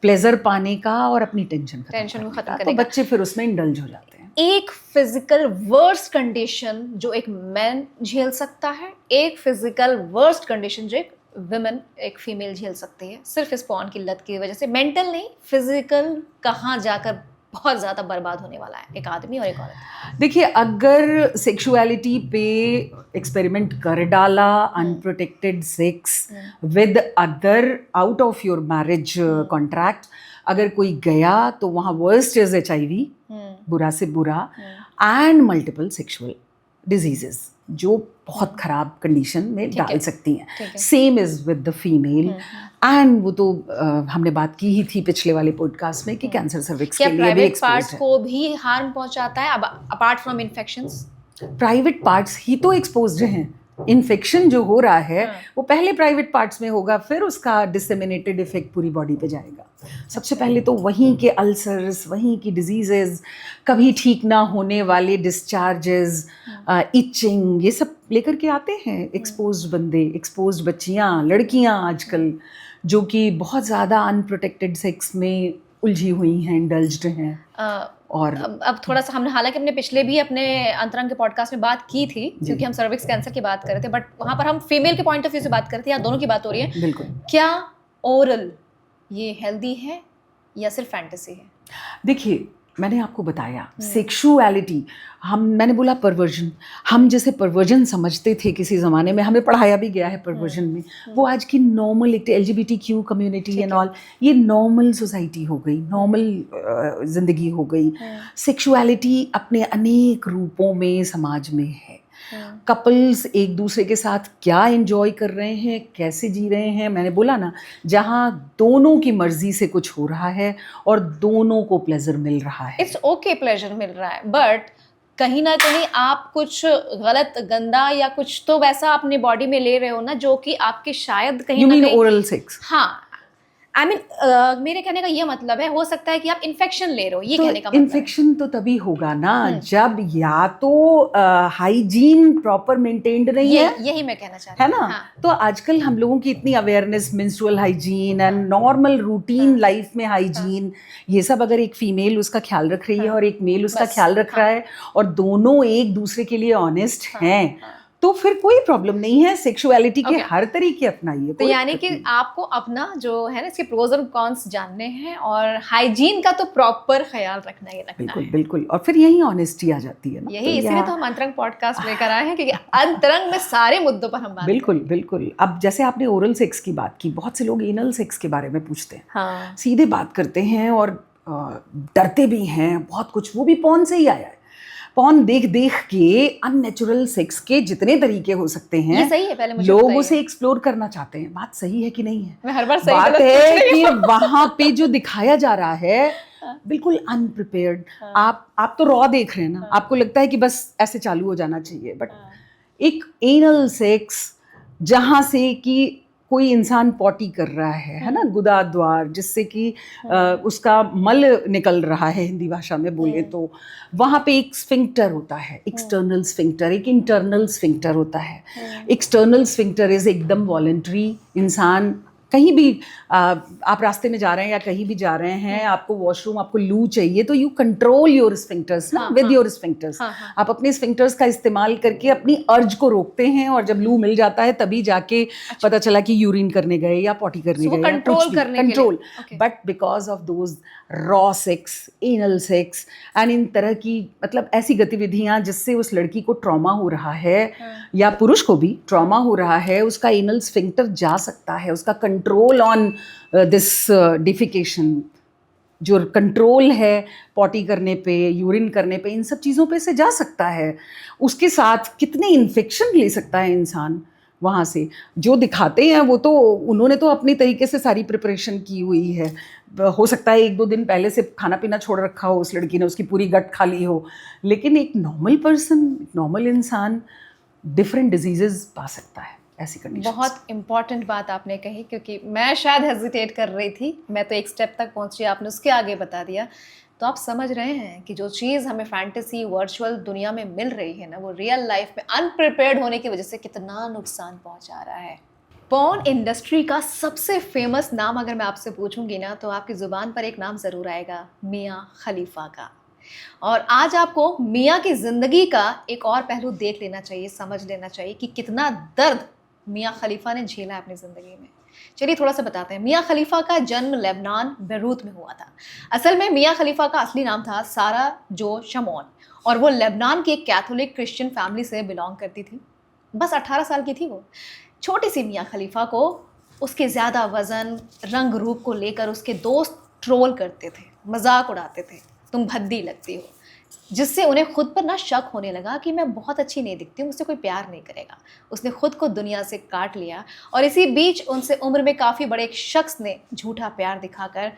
प्लेजर पाने का और अपनी टेंशन को खत्म करने का, तो बच्चे फिर उसमें इंडल्ज हो जाते हैं। एक फिजिकल वर्स्ट कंडीशन जो एक मैन झेल सकता है, एक फिजिकल वर्स्ट कंडीशन जो एक विमेन, एक फीमेल झेल सकती है, सिर्फ इस पॉर्न की लत की वजह से, मेंटल नहीं, फिजिकल, कहाँ जाकर बहुत ज़्यादा बर्बाद होने वाला है एक आदमी और एक औरत। देखिए, अगर सेक्सुअलिटी पे एक्सपेरिमेंट कर डाला, unprotected sex with other out of your marriage contract अगर कोई गया, तो वहाँ वर्स्ट इज HIV, बुरा से बुरा, एंड मल्टीपल सेक्सुअल डिजीजेस जो बहुत ख़राब कंडीशन में डाल सकती हैं। Same is with the female, and वो तो हमने बात की ही थी पिछले वाले पॉडकास्ट में कि कैंसर सर्विक्स के लिए भी एक्सपोज्ड है। पार्ट्स को भी हार्म पहुंचाता है, अब apart from infections? Private parts ही तो एक्सपोज्ड हैं। इन्फेक्शन जो हो रहा है वो पहले प्राइवेट पार्ट्स में होगा, फिर उसका डिसेमिनेटेड इफेक्ट पूरी बॉडी पे जाएगा। सबसे पहले तो वहीं के अल्सर्स, वहीं की डिजीजेस, कभी ठीक ना होने वाले डिस्चार्जेस, इचिंग, ये सब लेकर के आते हैं एक्सपोज्ड बंदे, एक्सपोज्ड बच्चियाँ, लड़कियाँ आजकल, जो कि बहुत ज़्यादा अनप्रोटेक्टेड सेक्स में उलझी हुई हैं, इंडल्ज्ड हैं। और अब थोड़ा सा हमने, हालांकि हमने पिछले भी अपने अंतरंग के पॉडकास्ट में बात की थी, क्योंकि हम सर्विक्स कैंसर की बात कर रहे थे, बट वहाँ पर हम फीमेल के पॉइंट ऑफ व्यू से बात करते हैं, यहाँ दोनों की बात हो रही है। बिल्कुल। क्या ओरल ये हेल्दी है या सिर्फ फैंटेसी है? देखिए, मैंने आपको बताया सेक्सुअलिटी, मैंने बोला परवर्जन, हम जैसे परवर्जन समझते थे किसी ज़माने में, हमें पढ़ाया भी गया है परवर्जन में, वो आज की normal LGBTQ community and all, ये नॉर्मल सोसाइटी हो गई, नॉर्मल ज़िंदगी हो गई। सेक्सुअलिटी अपने अनेक रूपों में समाज में है। कपल्स एक दूसरे के साथ क्या एंजॉय कर रहे हैं, कैसे जी रहे हैं, मैंने बोला ना, जहाँ दोनों की मर्जी से कुछ हो रहा है और दोनों को प्लेजर मिल रहा है, इट्स ओके, प्लेजर मिल रहा है, बट कहीं ना कहीं आप कुछ गलत, गंदा या कुछ तो वैसा अपनी बॉडी में ले रहे हो ना, जो कि आपके शायद कहीं ना कहीं ओरल सेक्स। हाँ, I mean, मेरे कहने का ये मतलब है, हो सकता है कि आप इन्फेक्शन ले रहे हो, ये तो कहने का मतलब इन्फेक्शन तो तभी होगा ना जब या तो हाइजीन प्रॉपर मेंटेन्ड नहीं है, यही मैं कहना चाह रही है ना। हाँ। तो आजकल हम लोगों की इतनी awareness, menstrual hygiene and normal routine life में हाइजीन, ये सब अगर एक फीमेल उसका ख्याल रख रही है और एक मेल उसका ख्याल रख रहा है और दोनों एक दूसरे के लिए ऑनेस्ट हैं, तो फिर कोई प्रॉब्लम नहीं है। सेक्सुअलिटी के हर तरीके अपनाइए। तो यानी कि आपको अपना जो है ना, इसके प्रोज और कॉन्स जानने हैं, और हाइजीन का तो प्रॉपर ख्याल रखना ही रखना बिल्कुल, है। बिल्कुल। और फिर यही ऑनेस्टी आ जाती है ना, यही तो इसीलिए तो हम अंतरंग पॉडकास्ट लेकर आए हैं, क्योंकि अंतरंग में सारे मुद्दों पर हम बात बिल्कुल बिल्कुल। अब जैसे आपने ओरल सेक्स की बात की, बहुत से लोग एनल सेक्स के बारे में पूछते हैं। हाँ। सीधे बात करते हैं और डरते भी हैं बहुत कुछ, वो भी पॉर्न से ही आया है। पॉर्न देख देख के अननेचुरल सेक्स के जितने तरीके हो सकते हैं ये सही है, पहले मुझे लोग बताइए। उसे एक्सप्लोर करना चाहते हैं। बात सही है कि नहीं है? मैं हर बार सही बात गलत है पूछ रही कि हूँ। वहां पे जो दिखाया जा रहा है बिल्कुल अनप्रिपेयर्ड। आप तो रॉ देख रहे हैं ना, आपको लगता है कि बस ऐसे चालू हो जाना चाहिए, बट एक एनल सेक्स जहां से कि कोई इंसान पॉटी कर रहा है ना, गुदा द्वार, जिससे कि उसका मल निकल रहा है, हिंदी भाषा में बोले तो वहाँ पे एक स्फिंक्टर होता है, एक्सटर्नल स्फिंक्टर, एक इंटरनल स्फिंक्टर होता है। एक्सटर्नल स्फिंक्टर इज एकदम वॉलंटरी। इंसान कहीं भी आप रास्ते में जा रहे हैं या कहीं भी जा रहे हैं, आपको वॉशरूम, आपको लू चाहिए, तो यू कंट्रोल योर स्फिंक्टर्स ना, विद योर स्फिंक्टर्स। आप अपने स्फिंक्टर्स का इस्तेमाल करके अपनी अर्ज को रोकते हैं, और जब लू मिल जाता है तभी जाके पता चला कि यूरिन करने गए या पॉटी करने गए, कंट्रोल करने control. But because of those raw sex, anal sex and in तरह की मतलब ऐसी गतिविधियां जिससे उस लड़की को ट्रॉमा हो रहा है या पुरुष को भी ट्रॉमा हो रहा है, उसका एनल स्फिंक्टर जा सकता है, उसका कंट्रोल ऑन दिस डिफिकेशन, जो कंट्रोल है पॉटी करने पे, यूरिन करने पे, इन सब चीज़ों पे से जा सकता है। उसके साथ कितने इन्फेक्शन ले सकता है इंसान वहाँ से। जो दिखाते हैं वो तो उन्होंने तो अपनी तरीके से सारी प्रिपरेशन की हुई है। हो सकता है 1-2 दिन पहले से खाना पीना छोड़ रखा हो उस लड़की ने, उसकी पूरी गट खा ली हो, लेकिन एक नॉर्मल पर्सन, नॉर्मल इंसान डिफरेंट डिजीजेस पा सकता है ऐसी कंडीशन। बहुत इंपॉर्टेंट बात आपने कही, क्योंकि मैं शायद हेजिटेट कर रही थी, मैं तो एक स्टेप तक पहुंची, आपने उसके आगे बता दिया। तो आप समझ रहे हैं कि जो चीज़ हमें फैंटेसी वर्चुअल दुनिया में मिल रही है ना, वो रियल लाइफ में अनप्रिपेयर्ड होने की वजह से कितना नुकसान पहुंचा रहा है। पॉर्न इंडस्ट्री का सबसे फेमस नाम अगर मैं आपसे पूछूंगी ना, तो आपकी ज़ुबान पर एक नाम ज़रूर आएगा, मियाँ खलीफा का। और आज आपको मियाँ की ज़िंदगी का एक और पहलू देख लेना चाहिए, समझ लेना चाहिए कि कितना दर्द मियाँ खलीफा ने झेला है अपनी ज़िंदगी में। चलिए थोड़ा सा बताते हैं। मियाँ खलीफा का जन्म लेबनान बेरूत में हुआ था। असल में मियाँ खलीफा का असली नाम था सारा जो शमोन, और वो लेबनान की एक कैथोलिक क्रिश्चियन फैमिली से बिलोंग करती थी। बस 18 साल की थी वो। छोटी सी मियाँ खलीफा को उसके ज़्यादा वज़न, रंग रूप को लेकर उसके दोस्त ट्रोल करते थे, मजाक उड़ाते थे, तुम भद्दी लगती हो, जिससे उन्हें खुद पर ना शक होने लगा कि मैं बहुत अच्छी नहीं दिखती हूँ, मुझसे कोई प्यार नहीं करेगा। उसने खुद को दुनिया से काट लिया, और इसी बीच उनसे उम्र में काफ़ी बड़े एक शख्स ने झूठा प्यार दिखाकर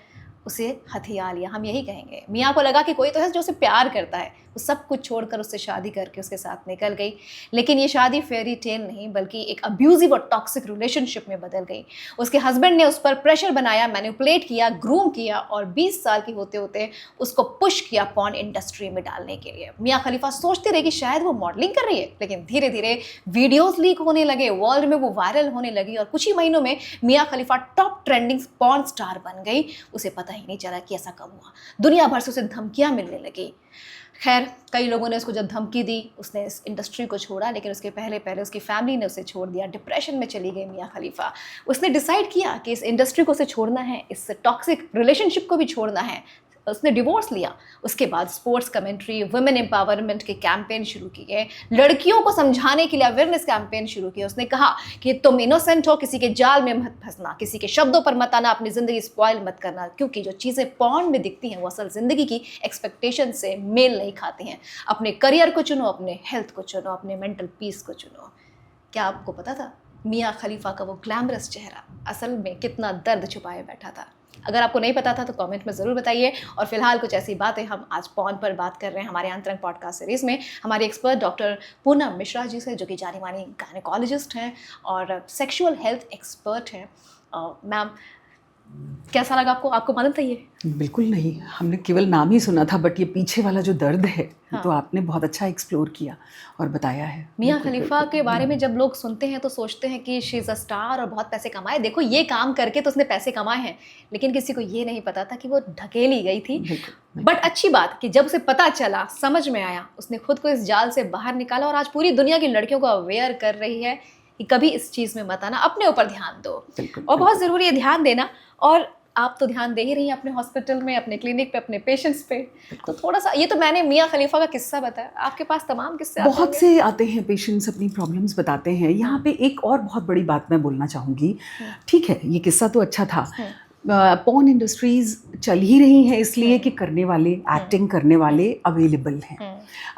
उसे हथिया लिया। हम यही कहेंगे, मियाँ को लगा कि कोई तो है जो उसे प्यार करता है। वो सब कुछ छोड़कर उससे शादी करके उसके साथ निकल गई। लेकिन ये शादी फेरी टेल नहीं, बल्कि एक अब्यूजिव और टॉक्सिक रिलेशनशिप में बदल गई। उसके हस्बैंड ने उस पर प्रेशर बनाया, मैनिपुलेट किया, ग्रूम किया, और 20 साल की होते होते उसको पुश किया पॉर्न इंडस्ट्री में डालने के लिए। मियाँ खलीफा सोचती रही कि शायद वो मॉडलिंग कर रही है, लेकिन धीरे धीरे वीडियोज लीक होने लगे, वर्ल्ड में वो वायरल होने लगी, और कुछ ही महीनों में मियाँ खलीफा टॉप ट्रेंडिंग पॉर्न स्टार बन गई। उसे पता ही नहीं चला कि ऐसा कब हुआ। दुनिया भर से उसे धमकियाँ मिलने लगी। खैर, कई लोगों ने उसको जब धमकी दी, उसने इस इंडस्ट्री को छोड़ा, लेकिन उसके पहले उसकी फैमिली ने उसे छोड़ दिया। डिप्रेशन में चली गई मियाँ खलीफा। उसने डिसाइड किया कि इस इंडस्ट्री को उसे छोड़ना है, इस टॉक्सिक रिलेशनशिप को भी छोड़ना है। उसने डिवोर्स लिया। उसके बाद स्पोर्ट्स कमेंट्री, वुमेन एम्पावरमेंट के कैंपेन शुरू किए, लड़कियों को समझाने के लिए अवेयरनेस कैंपेन शुरू किए। उसने कहा कि तुम इनोसेंट हो, किसी के जाल में मत फंसना, किसी के शब्दों पर मत आना, अपनी ज़िंदगी स्पॉइल मत करना, क्योंकि जो चीज़ें पॉर्न में दिखती हैं वो असल ज़िंदगी की एक्सपेक्टेशन से मेल नहीं खाती हैं। अपने करियर को चुनो, अपने हेल्थ को चुनो, अपने मेंटल पीस को चुनो। क्या आपको पता था मियाँ खलीफा का वो ग्लैमरस चेहरा असल में कितना दर्द छुपाए बैठा था? अगर आपको नहीं पता था तो कमेंट में ज़रूर बताइए। और फिलहाल कुछ ऐसी बातें हम आज पॉर्न पर बात कर रहे हैं हमारे अंतरंग पॉडकास्ट सीरीज़ में हमारे एक्सपर्ट डॉक्टर पूनम मिश्रा जी से, जो कि जानी मानी गायनेकोलॉजिस्ट हैं और सेक्सुअल हेल्थ एक्सपर्ट हैं। मैम, कैसा लगा आपको? आपको मालूम था ये? बिल्कुल नहीं, हमने केवल नाम ही सुना था, बट ये पीछे वाला जो दर्द है तो आपने बहुत अच्छा एक्सप्लोर किया और बताया है। मियाँ खलीफा के बारे में जब लोग सुनते हैं तो सोचते हैं कि शी इज़ अ स्टार और बहुत पैसे कमाए। देखो, ये काम करके तो उसने पैसे कमाए हैं, लेकिन किसी को ये नहीं पता था कि वो ढकेली गई थी। बट अच्छी बात कि जब उसे पता चला, समझ में आया, उसने खुद को इस जाल से बाहर निकाला और आज पूरी दुनिया की लड़कियों को अवेयर कर रही है कि कभी इस चीज़ में मत आना, अपने ऊपर ध्यान दो। और बहुत ज़रूरी है ध्यान देना, और आप तो ध्यान दे ही रही हैं अपने हॉस्पिटल में, अपने क्लिनिक पे, अपने पेशेंट्स पे। तो थोड़ा सा, ये तो मैंने मियाँ खलीफा का किस्सा बताया, आपके पास तमाम किस्से बहुत से आते हैं, पेशेंट्स अपनी प्रॉब्लम्स बताते हैं। यहाँ पे एक और बहुत बड़ी बात मैं बोलना चाहूँगी। ठीक है, ये किस्सा तो अच्छा था, पॉर्न इंडस्ट्रीज चल ही रही हैं इसलिए कि करने वाले, एक्टिंग करने वाले अवेलेबल हैं।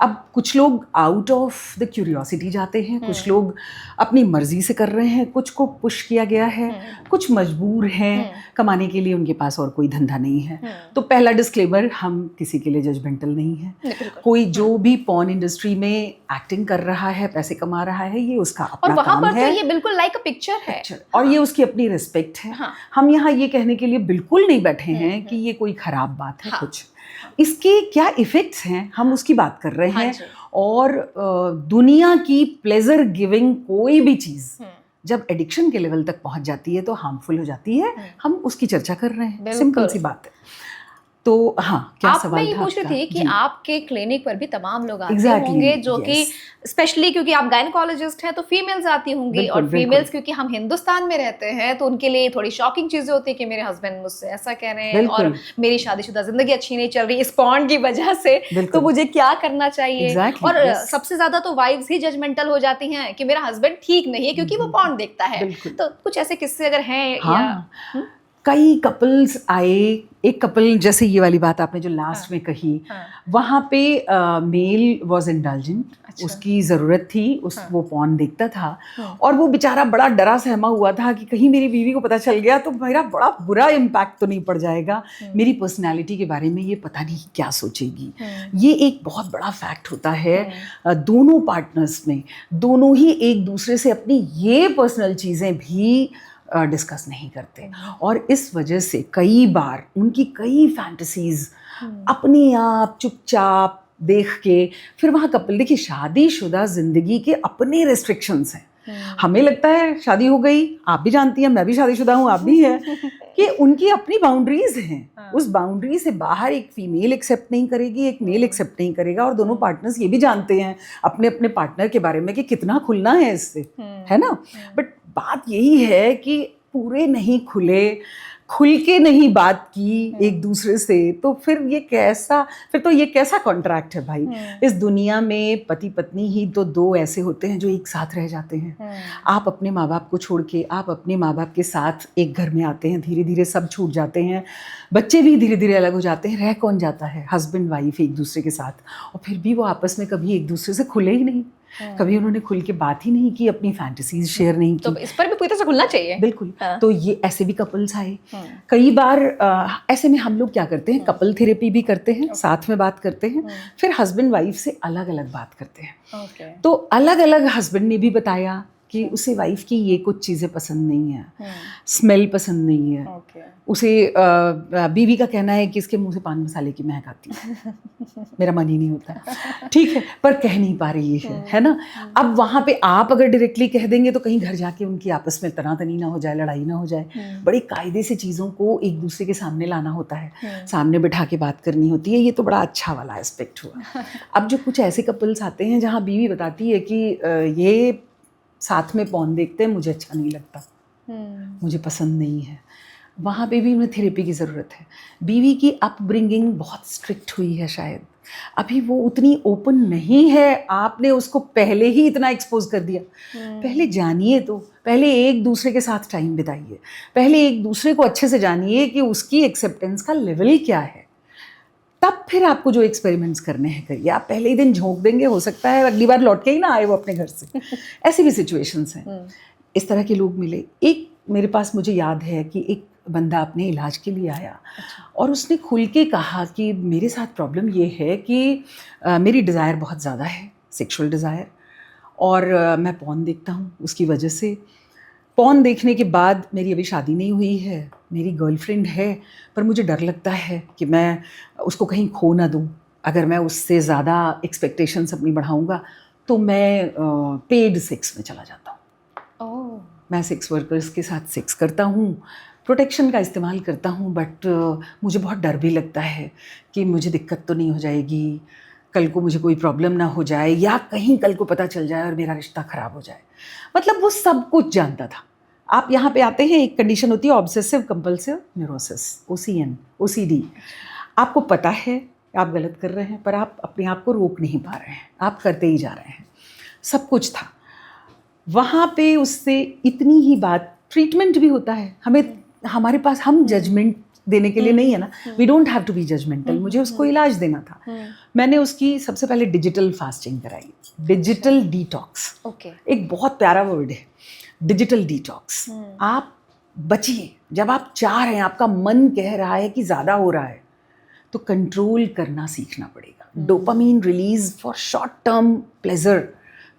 अब कुछ लोग आउट ऑफ द क्यूरियोसिटी जाते हैं, कुछ लोग अपनी मर्जी से कर रहे हैं, कुछ को पुश किया गया है, कुछ मजबूर हैं कमाने के लिए, उनके पास और कोई धंधा नहीं है। तो पहला डिस्क्लेमर, हम किसी के लिए जजमेंटल नहीं है। कोई जो भी पॉर्न इंडस्ट्री में एक्टिंग कर रहा है, पैसे कमा रहा है, ये उसका अपना और वहाँ काम पर है। तो ये बिल्कुल लाइक अ पिक्चर है और ये उसकी अपनी रिस्पेक्ट है। हाँ। हम यहाँ ये कहने के लिए बिल्कुल नहीं बैठे हैं कि ये कोई खराब बात है। हाँ। कुछ इसके क्या इफेक्ट्स हैं हम उसकी बात कर रहे हैं। हाँ, और दुनिया की प्लेजर गिविंग कोई भी चीज़ जब एडिक्शन के लेवल तक पहुंच जाती है तो हार्मफुल हो जाती है। हम उसकी चर्चा कर रहे हैं, सिंपल सी बात है। तो हाँ, क्या सवाल था? मैं ये पूछ रही थी कि आपके क्लिनिक पर भी तमाम लोग आते Exactly, होंगे जो yes. कि स्पेशली क्योंकि आप गायनेकोलॉजिस्ट हैं तो फीमेल्स आती होंगी, और फीमेल्स क्योंकि हम हिंदुस्तान में रहते हैं तो उनके लिए थोड़ी शॉकिंग चीजें होती है कि मेरे हस्बैंड मुझसे ऐसा कह रहे हैं और मेरी शादीशुदा जिंदगी अच्छी नहीं चल रही इस पॉर्न की वजह से, तो मुझे क्या करना चाहिए? और सबसे ज्यादा तो वाइफ्स ही जजमेंटल हो जाती हैं कि मेरा हस्बैंड ठीक नहीं है क्योंकि वो पॉर्न देखता है। तो कुछ ऐसे किस्से अगर हैं कई कपल्स आए, एक कपल जैसे ये वाली बात आपने जो लास्ट में कही, वहाँ पे मेल वॉज इंडल्जेंट, उसकी ज़रूरत थी, वो पॉर्न देखता था और वो बेचारा बड़ा डरा सहमा हुआ था कि कहीं मेरी बीवी को पता चल गया तो मेरा बड़ा बुरा इम्पैक्ट तो नहीं पड़ जाएगा, मेरी पर्सनैलिटी के बारे में ये पता नहीं क्या सोचेगी। ये एक बहुत बड़ा फैक्ट होता है दोनों पार्टनर्स में, दोनों ही एक दूसरे से अपनी ये पर्सनल चीज़ें भी डिस्कस नहीं करते और इस वजह से कई बार उनकी कई फैंटेसीज अपने आप चुपचाप देख के फिर वहाँ कपल, देखिए शादीशुदा जिंदगी के अपने रेस्ट्रिक्शंस हैं। हमें लगता है शादी हो गई, आप भी जानती हैं, मैं भी शादीशुदा हूँ, आप भी हैं, कि उनकी अपनी बाउंड्रीज हैं। उस बाउंड्री से बाहर एक फीमेल एक्सेप्ट नहीं करेगी, एक मेल एक्सेप्ट नहीं करेगा, और दोनों पार्टनर्स ये भी जानते हैं अपने अपने पार्टनर के बारे में कि कितना खुलना है इससे, है ना। बट बात यही है कि पूरे नहीं खुल के नहीं बात की एक दूसरे से, तो फिर ये कैसा कॉन्ट्रैक्ट है भाई। इस दुनिया में पति पत्नी ही तो दो ऐसे होते हैं जो एक साथ रह जाते हैं। आप अपने माँ बाप को छोड़ के आप अपने माँ बाप के साथ एक घर में आते हैं, धीरे धीरे सब छूट जाते हैं, बच्चे भी धीरे धीरे अलग हो जाते हैं, रह कौन जाता है? हस्बैंड वाइफ एक दूसरे के साथ, और फिर भी वो आपस में कभी एक दूसरे से खुले ही नहीं, कभी उन्होंने खुल के बात ही नहीं की, अपनी फैंटेसीज शेयर नहीं की। तो इस पर भी पूरी तरह से खुलना चाहिए। बिल्कुल। तो ये ऐसे भी कपल्स आए कई बार। ऐसे में हम लोग क्या करते हैं, कपल थेरेपी भी करते हैं, साथ में बात करते हैं, फिर हस्बैंड वाइफ से अलग अलग बात करते हैं। तो अलग अलग हस्बैंड ने भी बताया कि उसे वाइफ की ये कुछ चीज़ें पसंद नहीं है, स्मेल पसंद नहीं है, उसे बीवी का कहना है कि इसके मुंह से पान मसाले की महक आती है, मेरा मन ही नहीं होता, ठीक है, पर कह नहीं पा रही है ना। अब वहाँ पे आप अगर डायरेक्टली कह देंगे तो कहीं घर जाके उनकी आपस में तनातनी ना हो जाए, लड़ाई ना हो जाए। बड़े कायदे से चीज़ों को एक दूसरे के सामने लाना होता है, सामने बिठा के बात करनी होती है। ये तो बड़ा अच्छा वाला एस्पेक्ट हुआ। अब जो कुछ ऐसे कपल्स आते हैं जहाँ बीवी बताती है कि ये साथ में पॉर्न देखते हैं, मुझे अच्छा नहीं लगता, मुझे पसंद नहीं है, वहाँ पे भी उन्हें थेरेपी की ज़रूरत है। बीवी की अपब्रिंगिंग बहुत स्ट्रिक्ट हुई है, शायद अभी वो उतनी ओपन नहीं है, आपने उसको पहले ही इतना एक्सपोज कर दिया। पहले जानिए, तो पहले एक दूसरे के साथ टाइम बिताइए, पहले एक दूसरे को अच्छे से जानिए कि उसकी एक्सेप्टेंस का लेवल क्या है, तब फिर आपको जो एक्सपेरिमेंट्स करने हैं करिए। आप पहले ही दिन झोंक देंगे, हो सकता है अगली बार लौट के ही ना आए वो अपने घर से। ऐसी भी सिचुएशंस हैं। इस तरह के लोग मिले। एक मेरे पास, मुझे याद है कि एक बंदा अपने इलाज के लिए आया और उसने खुल के कहा कि मेरे साथ प्रॉब्लम ये है कि मेरी डिज़ायर बहुत ज़्यादा है, सेक्सुअल डिज़ायर, और मैं पॉर्न देखता हूँ, उसकी वजह से पॉर्न देखने के बाद मेरी अभी शादी नहीं हुई है, मेरी गर्लफ्रेंड है, पर मुझे डर लगता है कि मैं उसको कहीं खो ना दूँ। अगर मैं उससे ज़्यादा एक्सपेक्टेशंस अपनी बढ़ाऊँगा तो मैं पेड सेक्स में चला जाता हूँ। मैं सेक्स वर्कर्स के साथ सेक्स करता हूँ, प्रोटेक्शन का इस्तेमाल करता हूँ, बट मुझे बहुत डर भी लगता है कि मुझे दिक्कत तो नहीं हो जाएगी, कल को मुझे कोई प्रॉब्लम ना हो जाए, या कहीं कल को पता चल जाए और मेरा रिश्ता ख़राब हो जाए। मतलब वो सब कुछ जानता था। आप यहाँ पे आते हैं, एक कंडीशन होती है obsessive compulsive neurosis, OCN, OCD। आपको पता है आप गलत कर रहे हैं, पर आप अपने आप को रोक नहीं पा रहे हैं, आप करते ही जा रहे हैं। सब कुछ था वहाँ पे। उससे इतनी ही बात, ट्रीटमेंट भी होता है, हमें हमारे पास, हम जजमेंट देने के लिए नहीं है ना, we don't have to be judgemental. मुझे उसको इलाज देना था, मैंने उसकी सबसे पहले डिजिटल फास्टिंग कराई, डिजिटल डिटॉक्स। ओके, एक बहुत प्यारा वर्ड है डिजिटल डिटॉक्स। आप बचिए, जब आप चाह रहे हैं, आपका मन कह रहा है कि ज़्यादा हो रहा है, तो कंट्रोल करना सीखना पड़ेगा। Dopamine release for short term pleasure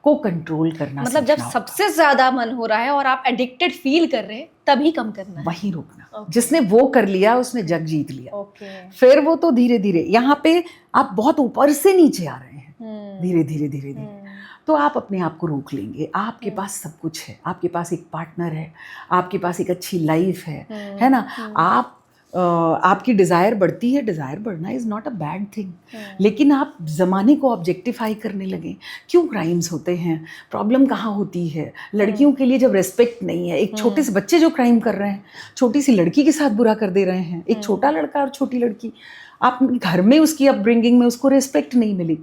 को कंट्रोल करना मतलब जब सीखना सबसे ज्यादा मन हो रहा है और आप एडिक्टेड फील कर रहे हैं तभी कम करना है। वहीं रोकना। जिसने वो कर लिया उसने जग जीत लिया। ओके, फिर वो तो धीरे धीरे, यहाँ पे आप बहुत ऊपर से नीचे आ रहे हैं, धीरे धीरे धीरे धीरे, तो आप अपने आप को रोक लेंगे। आपके पास सब कुछ है, आपके पास एक पार्टनर है, आपके पास एक अच्छी लाइफ है ना। आप आपकी डिज़ायर बढ़ती है, डिज़ायर बढ़ना is not a bad thing, लेकिन आप ज़माने को ऑब्जेक्टिफाई करने लगे। क्यों क्राइम्स होते हैं, प्रॉब्लम कहाँ होती है? लड़कियों के लिए जब रेस्पेक्ट नहीं है, एक छोटे से बच्चे जो क्राइम कर रहे हैं, छोटी सी लड़की के साथ बुरा कर दे रहे हैं, एक छोटा लड़का और छोटी लड़की, आप घर में उसकी अपब्रिंगिंग में उसको रेस्पेक्ट नहीं मिली,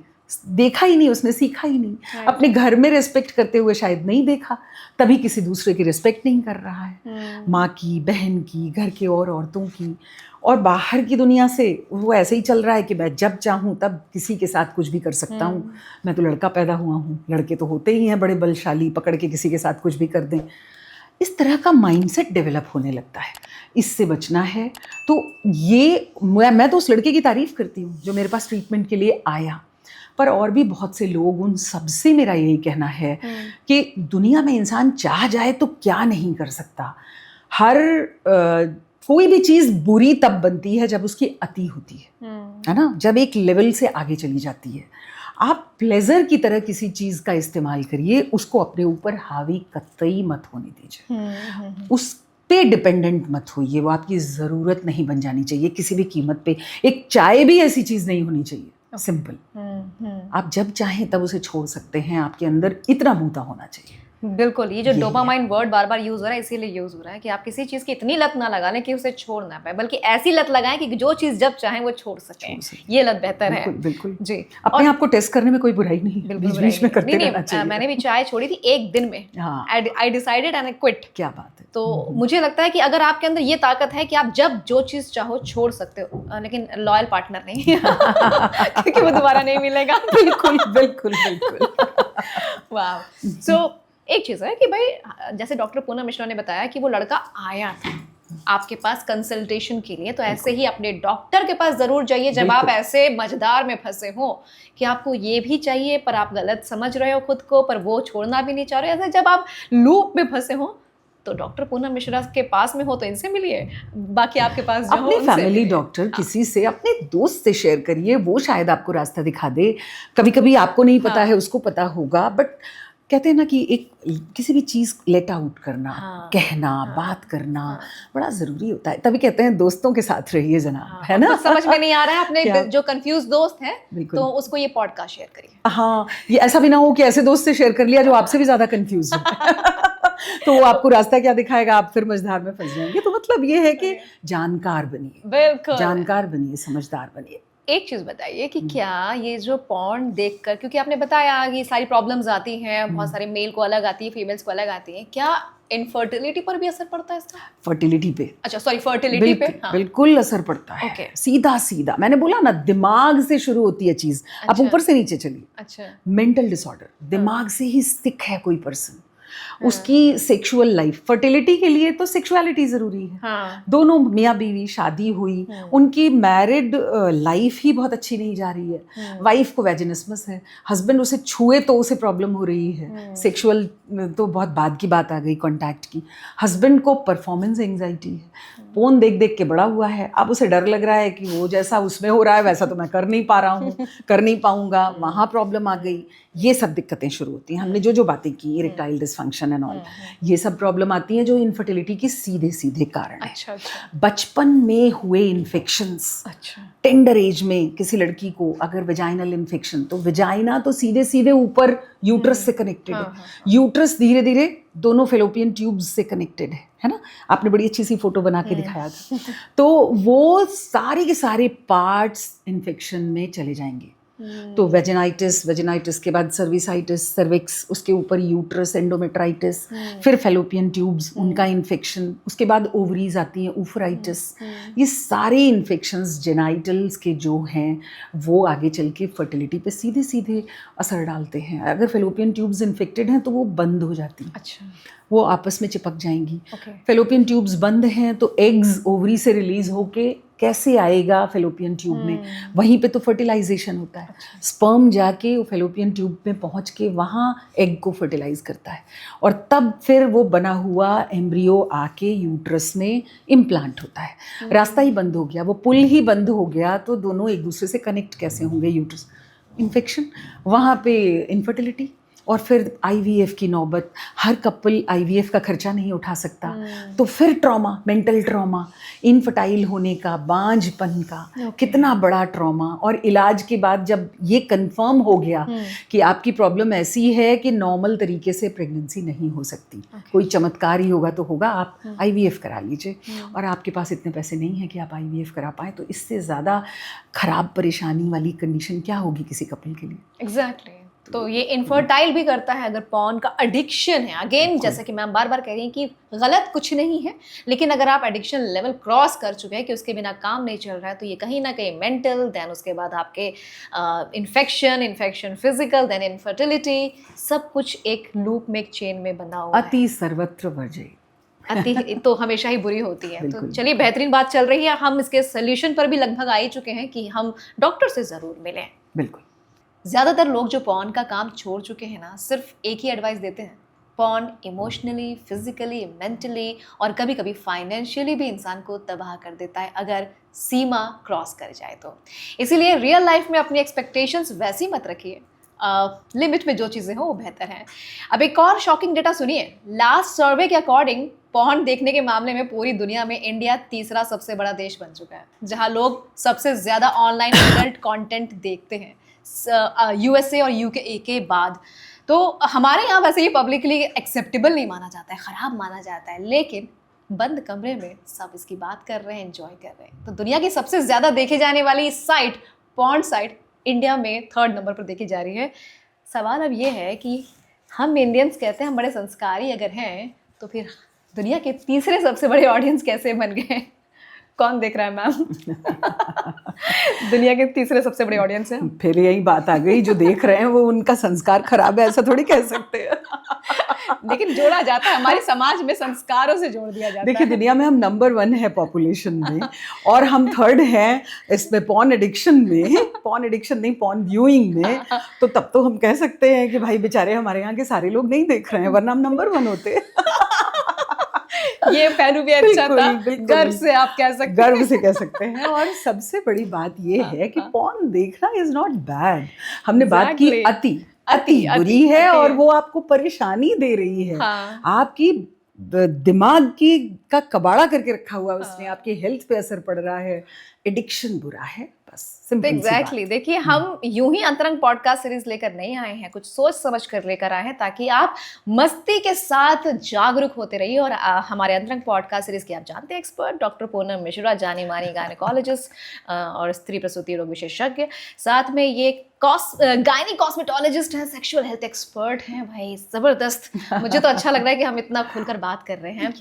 देखा ही नहीं, उसने सीखा ही नहीं, अपने घर में रेस्पेक्ट करते हुए शायद नहीं देखा, तभी किसी दूसरे की रेस्पेक्ट नहीं कर रहा है, माँ की, बहन की, घर के और औरतों की। और बाहर की दुनिया से वो ऐसे ही चल रहा है कि मैं जब चाहूँ तब किसी के साथ कुछ भी कर सकता हूँ, मैं तो लड़का पैदा हुआ हूँ, लड़के तो होते ही हैं बड़े बलशाली, पकड़ के किसी के साथ कुछ भी कर दें। इस तरह का माइंडसेट डेवलप होने लगता है। इससे बचना है तो ये मैं तो उस लड़के की तारीफ़ करती हूँ जो मेरे पास ट्रीटमेंट के लिए आया, पर और भी बहुत से लोग, उन सबसे मेरा यही कहना है कि दुनिया में इंसान चाह जाए तो क्या नहीं कर सकता। हर कोई भी चीज़ बुरी तब बनती है जब उसकी अति होती है ना, जब एक लेवल से आगे चली जाती है। आप प्लेजर की तरह किसी चीज़ का इस्तेमाल करिए, उसको अपने ऊपर हावी कतई मत होने दीजिए, उस पे डिपेंडेंट मत होइए, वो आपकी ज़रूरत नहीं बन जानी चाहिए किसी भी कीमत पे। एक चाय भी ऐसी चीज़ नहीं होनी चाहिए, सिंपल। आप जब चाहें तब उसे छोड़ सकते हैं, आपके अंदर इतना मुद्दा होना चाहिए। बिल्कुल, ये जो डोपामाइन वर्ड बार बार यूज हो रहा है इसीलिए यूज हो रहा है कि आप किसी चीज की इतनी लत ना लगा लें कि उसे छोड़ ना पाए, बल्कि ऐसी लत लगाएं कि जो चीज जब चाहें वो छोड़ सकें। ये लत बेहतर है। बिल्कुल जी, अपने आप को टेस्ट करने में कोई बुराई नहीं, बिल्कुल बीच में करते रहना चाहिए। मैंने भी चाय छोड़ी थी एक दिन में, I decided and I quit. क्या बात है। तो मुझे लगता है कि अगर आपके अंदर ये ताकत है कि आप जब जो चीज चाहो छोड़ सकते हो, लेकिन लॉयल पार्टनर नहीं क्योंकि वो दोबारा नहीं मिलेगा। बिल्कुल बिल्कुल बिल्कुल। वाह। सो एक चीज़ है कि भाई जैसे डॉक्टर पूनम मिश्रा ने बताया कि वो लड़का आया था आपके पास कंसल्टेशन के लिए, तो ऐसे ही अपने डॉक्टर के पास ज़रूर जाइए जब आप ऐसे मझदार में फंसे हो कि आपको ये भी चाहिए पर आप गलत समझ रहे हो खुद को, पर वो छोड़ना भी नहीं चाह रहे। ऐसे जब आप लूप में फंसे हो तो डॉक्टर पूनम मिश्रा के पास में हो तो इनसे मिलिए, बाकी आपके पास जो अपने फैमिली डॉक्टर किसी से, अपने दोस्त से शेयर करिए, वो शायद आपको रास्ता दिखा दे। कभी कभी आपको नहीं पता है, उसको पता होगा, बट कहते हैं ना कि एक किसी भी चीज़ लेट आउट करना, कहना, बात करना बड़ा ज़रूरी होता है। तभी कहते हैं दोस्तों के साथ रहिए जनाब, है ना। समझ में नहीं आ रहा है अपने जो कंफ्यूज दोस्त है तो उसको ये पॉडकास्ट शेयर करिए। हाँ, ये ऐसा भी ना हो कि ऐसे दोस्त से शेयर कर लिया जो आपसे भी ज़्यादा कंफ्यूज है तो वो आपको रास्ता क्या दिखाएगा, आप फिर मझधार में फंस जाएंगे। तो मतलब ये है कि जानकार बनिए, बिल्कुल जानकार बनिए, समझदार बनिए। एक चीज़ बताइए कि क्या ये जो पॉर्न देखकर, क्योंकि आपने बताया कि सारी प्रॉब्लम्स आती हैं, बहुत सारे मेल को अलग आती है, फीमेल्स को अलग आती हैं, क्या इनफर्टिलिटी पर भी असर पड़ता है इसका? फर्टिलिटी पे, अच्छा सॉरी, फर्टिलिटी पे बिल्कुल असर पड़ता है। Okay. सीधा सीधा मैंने बोला ना, दिमाग से शुरू होती है चीज़। आप ऊपर से नीचे चलिए। अच्छा, मेंटल डिसऑर्डर, दिमाग से ही सिक है कोई पर्सन, उसकी सेक्सुअल लाइफ, फर्टिलिटी के लिए तो सेक्सुअलिटी ज़रूरी है। दोनों मियाँ बीवी शादी हुई, उनकी मैरिड लाइफ ही बहुत अच्छी नहीं जा रही है, वाइफ को वैजिनिस्मस है, हस्बैंड उसे छुए तो उसे प्रॉब्लम हो रही है, सेक्सुअल तो बहुत बाद की बात आ गई कांटेक्ट की, हस्बैंड को परफॉर्मेंस एंजाइटी है, फोन देख देख के बड़ा हुआ है, अब उसे डर लग रहा है कि वो जैसा उसमें हो रहा है वैसा तो मैं कर नहीं पा रहा हूँ, कर नहीं पाऊंगा, वहाँ प्रॉब्लम आ गई। ये सब दिक्कतें शुरू होती हैं। हमने जो बातें की, इरेक्टाइल डिसफंक्शन एंड ऑल, ये सब प्रॉब्लम आती हैं जो इनफर्टिलिटी के सीधे सीधे कारण है। अच्छा। बचपन में हुए इन्फेक्शंस, टेंडर एज में किसी लड़की को अगर वेजाइनल इन्फेक्शन, तो वेजाइना तो सीधे सीधे ऊपर यूट्रस से कनेक्टेड है, यूट्रस धीरे धीरे दोनों फेलोपियन ट्यूब्स से कनेक्टेड है ना। आपने बड़ी अच्छी सी फोटो बना के दिखाया था। तो वो सारे के सारे पार्ट्स इन्फेक्शन में चले जाएंगे, तो वेजिनाइटिस के बाद सर्विसाइटिस, सर्विक्स, उसके ऊपर यूट्रस, एंडोमेट्राइटिस, फिर फेलोपियन ट्यूब्स, उनका इन्फेक्शन, उसके बाद ओवरीज आती हैं, ऊफराइटिस। ये सारे इन्फेक्शंस जेनाइटल्स के जो हैं वो आगे चल के फर्टिलिटी पे सीधे सीधे असर डालते हैं। अगर फेलोपियन ट्यूब्स इन्फेक्टेड हैं तो वो बंद हो जाती हैं, अच्छा, वो आपस में चिपक जाएंगी। Okay. फेलोपियन ट्यूब्स बंद हैं तो एग्स ओवरी से रिलीज होके कैसे आएगा फेलोपियन ट्यूब में, वहीं पे तो फर्टिलाइजेशन होता है। स्पर्म जाके वो फेलोपियन ट्यूब में पहुंच के वहाँ एग को फर्टिलाइज करता है और तब फिर वो बना हुआ एम्ब्रियो आके यूट्रस में इम्प्लांट होता है। रास्ता ही बंद हो गया, वो पुल ही बंद हो गया तो दोनों एक दूसरे से कनेक्ट कैसे होंगे? यूट्रस इन्फेक्शन, वहाँ पे इनफर्टिलिटी, और फिर आईवीएफ की नौबत। हर कपल आईवीएफ का खर्चा नहीं उठा सकता, तो फिर ट्रॉमा, मेंटल ट्रॉमा, इनफर्टाइल होने का, बांझपन का कितना बड़ा ट्रॉमा। और इलाज के बाद जब ये कंफर्म हो गया कि आपकी प्रॉब्लम ऐसी है कि नॉर्मल तरीके से प्रेगनेंसी नहीं हो सकती, कोई चमत्कार ही होगा तो होगा, आप आईवीएफ करा लीजिए, और आपके पास इतने पैसे नहीं है कि आप आईवीएफ करा पाएँ, तो इससे ज़्यादा खराब परेशानी वाली कंडीशन क्या होगी किसी कपल के लिए? एग्जैक्टली। तो ये इनफर्टाइल भी करता है अगर पॉर्न का एडिक्शन है। अगेन जैसे कि मैम बार बार कह रही हैं कि गलत कुछ नहीं है, लेकिन अगर आप एडिक्शन लेवल क्रॉस कर चुके हैं कि उसके बिना काम नहीं चल रहा है, तो ये कहीं ना कहीं मेंटल, देन उसके बाद आपके इन्फेक्शन फिजिकल, देन इनफर्टिलिटी, सब कुछ एक लूप में, एक चेन में बंधा हुआ है। अति सर्वत्र वर्जय। अति तो हमेशा ही बुरी होती है। तो चलिए, बेहतरीन बात चल रही है, हम इसके सोल्यूशन पर भी लगभग आ ही चुके हैं कि हम डॉक्टर से ज़रूर मिलें। बिल्कुल। ज़्यादातर लोग जो पॉर्न का काम छोड़ चुके हैं ना, सिर्फ एक ही एडवाइस देते हैं, पॉर्न इमोशनली, फिजिकली, मेंटली और कभी कभी फाइनेंशियली भी इंसान को तबाह कर देता है अगर सीमा क्रॉस कर जाए तो। इसीलिए रियल लाइफ में अपनी एक्सपेक्टेशंस वैसी मत रखिए, लिमिट में जो चीज़ें हो वो बेहतर हैं। अब एक और शॉकिंग डेटा सुनिए। लास्ट सर्वे के अकॉर्डिंग पॉर्न देखने के मामले में पूरी दुनिया में इंडिया तीसरा सबसे बड़ा देश बन चुका है, जहां लोग सबसे ज़्यादा ऑनलाइन एडल्ट कंटेंट देखते हैं, यूएसए और यूके के बाद। तो हमारे यहाँ वैसे ये पब्लिकली एक्सेप्टेबल नहीं माना जाता है, ख़राब माना जाता है, लेकिन बंद कमरे में सब इसकी बात कर रहे हैं, एंजॉय कर रहे हैं। तो दुनिया की सबसे ज़्यादा देखे जाने वाली साइट, पॉर्न साइट, इंडिया में 3rd नंबर पर देखी जा रही है। सवाल अब ये है कि हम इंडियंस कहते हैं हम बड़े संस्कारी अगर हैं, तो फिर दुनिया के तीसरे सबसे बड़े ऑडियंस कैसे बन गए? कौन देख रहा है मैम? दुनिया के तीसरे सबसे बड़े ऑडियंस है। फिर यही बात आ गई, जो देख रहे हैं वो उनका संस्कार खराब है, ऐसा थोड़ी कह सकते हैं। लेकिन जोड़ा जाता है, हमारे समाज में संस्कारों से जोड़ दिया जाता है। देखिए, दुनिया में हम नंबर 1 है पॉपुलेशन में, और हम 3rd हैं इसमें पॉर्न एडिक्शन में, पॉर्न एडिक्शन नहीं, पॉर्न व्यूइंग में। तो तब तो हम कह सकते हैं कि भाई बेचारे हमारे यहाँ के सारे लोग नहीं देख रहे हैं, वरना हम नंबर 1 होते। ये पहलू भी अच्छा था, गर्व से आप कह सकते हैं, गर्व से कह सकते हैं। और सबसे बड़ी बात ये है कि पॉर्न देखना इज नॉट बैड। हमने बात की अति बुरी है, और वो आपको परेशानी दे रही है। हाँ। आपकी दिमाग का कबाड़ा करके रखा हुआ है उसने, आपकी हेल्थ पे असर पड़ रहा है। एडिक्शन बुरा है, बस सिंपल सी बात। एग्जैक्टली। देखिए, हम यूं ही अंतरंग पॉडकास्ट सीरीज लेकर नहीं आए हैं, कुछ सोच समझ कर लेकर आए हैं ताकि आप मस्ती के साथ जागरूक होते रहिए। और हमारे अंतरंग पॉडकास्ट सीरीज के आप जानते हैं एक्सपर्ट डॉक्टर पूनम मिश्रा, जानी मानी गायनेकोलॉजिस्ट और स्त्री प्रसूति रोग विशेषज्ञ, साथ में ये गायनी कॉस्मेटोलॉजिस्ट हैं, सेक्सुअल हेल्थ एक्सपर्ट हैं। भाई ज़बरदस्त, मुझे तो अच्छा लग रहा है कि हम इतना खुलकर बात कर रहे हैं।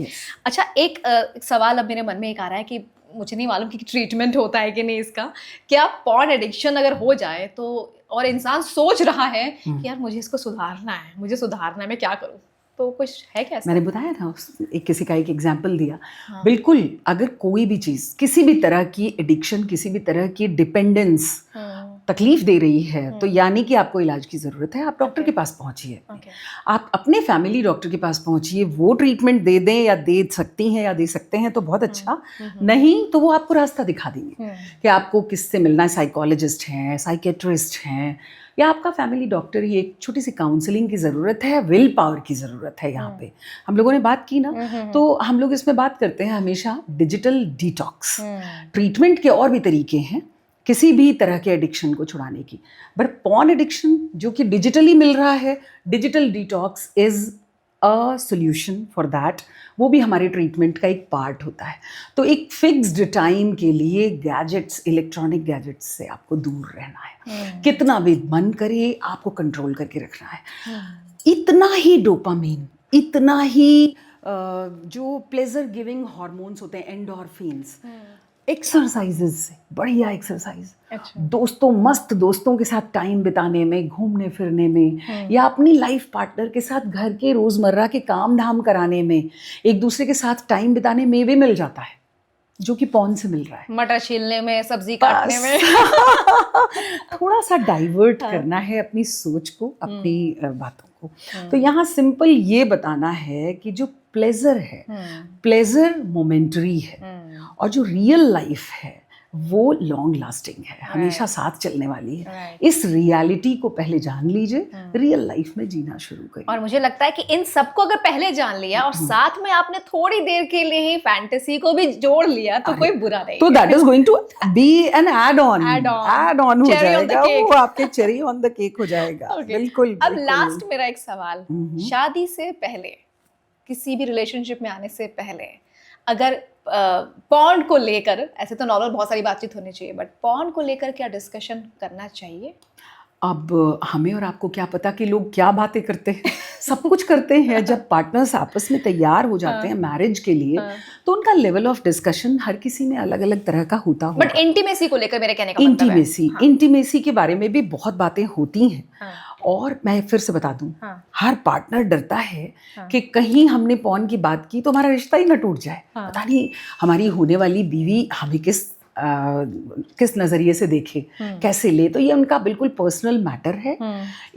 अच्छा, एक सवाल अब मेरे मन में एक आ रहा है कि मुझे नहीं मालूम कि ट्रीटमेंट होता है कि नहीं इसका। क्या पॉर्न एडिक्शन अगर हो जाए तो, और इंसान सोच रहा है कि यार मुझे इसको सुधारना है, मुझे सुधारना है, मैं क्या करूं, तो कुछ है क्या? मैंने बताया था, किसी का एक एग्जाम्पल दिया। हाँ। बिल्कुल, अगर कोई भी चीज़, किसी भी तरह की एडिक्शन, किसी भी तरह की डिपेंडेंस तकलीफ दे रही है, तो यानी कि आपको इलाज की ज़रूरत है। आप डॉक्टर के पास पहुंचिए, आप अपने फैमिली डॉक्टर के पास पहुंचिए, वो ट्रीटमेंट दे दें या दे सकती हैं या दे सकते हैं तो बहुत अच्छा, नहीं तो वो आपको रास्ता दिखा देंगे कि आपको किससे मिलना है। साइकोलॉजिस्ट हैं, साइकेट्रिस्ट हैं, या आपका फैमिली डॉक्टर ही। एक छोटी सी काउंसलिंग की ज़रूरत है, विल पावर की ज़रूरत है। यहाँ पे हम लोगों ने बात की ना, तो हम लोग इसमें बात करते हैं हमेशा डिजिटल डिटॉक्स। ट्रीटमेंट के और भी तरीके हैं किसी भी तरह के एडिक्शन को छुड़ाने की, बट पॉर्न एडिक्शन जो कि डिजिटली मिल रहा है, digital detox is a solution for that, वो भी हमारे ट्रीटमेंट का एक पार्ट होता है। तो एक फिक्स्ड टाइम के लिए गैजेट्स, इलेक्ट्रॉनिक गैजेट्स से आपको दूर रहना है। कितना भी मन करे आपको कंट्रोल करके रखना है। इतना ही डोपामिन, इतना ही जो प्लेजर गिविंग हार्मोन्स होते हैं, एंडोर्फिन्स, एक्सरसाइजेज से, बढ़िया एक्सरसाइज, मस्त दोस्तों के साथ टाइम बिताने में, घूमने फिरने में, या अपनी लाइफ पार्टनर के साथ घर के रोजमर्रा के काम धाम कराने में, एक दूसरे के साथ टाइम बिताने में भी मिल जाता है, जो कि पॉर्न से मिल रहा है। मटर छीलने में, सब्जी काटने में थोड़ा सा डाइवर्ट करना है अपनी सोच को, अपनी बातों को। तो यहाँ सिंपल ये बताना है कि जो प्लेजर है, प्लेजर मोमेंटरी है, और जो रियल लाइफ है वो लॉन्ग लास्टिंग है, हमेशा साथ चलने वाली है। इस रियलिटी को पहले जान लीजिए, रियल लाइफ में जीना शुरू करिए। और मुझे लगता है कि इन सबको अगर पहले जान लिया और साथ में आपने थोड़ी देर के लिए ही फैंटेसी को भी जोड़ लिया तो कोई बुरा नहीं। तो that is going to be an add on हो जाएगा, वो आपके चेरी ऑन द केक हो जाएगा। बिल्कुल। अब लास्ट मेरा एक सवाल, शादी से पहले, किसी भी रिलेशनशिप में आने से पहले, अगर पॉर्न को लेकर, ऐसे तो नॉर्मल बहुत सारी बातचीत होनी चाहिए, बट पॉर्न को लेकर क्या डिस्कशन करना चाहिए? अब हमें और आपको क्या पता कि लोग क्या बातें करते हैं। सब कुछ करते हैं। जब पार्टनर्स आपस में तैयार हो जाते हैं मैरिज के लिए, तो उनका लेवल ऑफ डिस्कशन हर किसी में अलग अलग तरह का होता होगा। बट इंटीमेसी को लेकर मेरे कहने का मतलब है, इंटीमेसी के बारे में भी बहुत बातें होती हैं। और मैं फिर से बता दूं, हर पार्टनर डरता है कि कहीं हमने पॉर्न की बात की तो हमारा रिश्ता ही न टूट जाए। पता नहीं हमारी होने वाली बीवी हमें किस नजरिए से देखे, कैसे ले। तो ये उनका बिल्कुल पर्सनल मैटर है।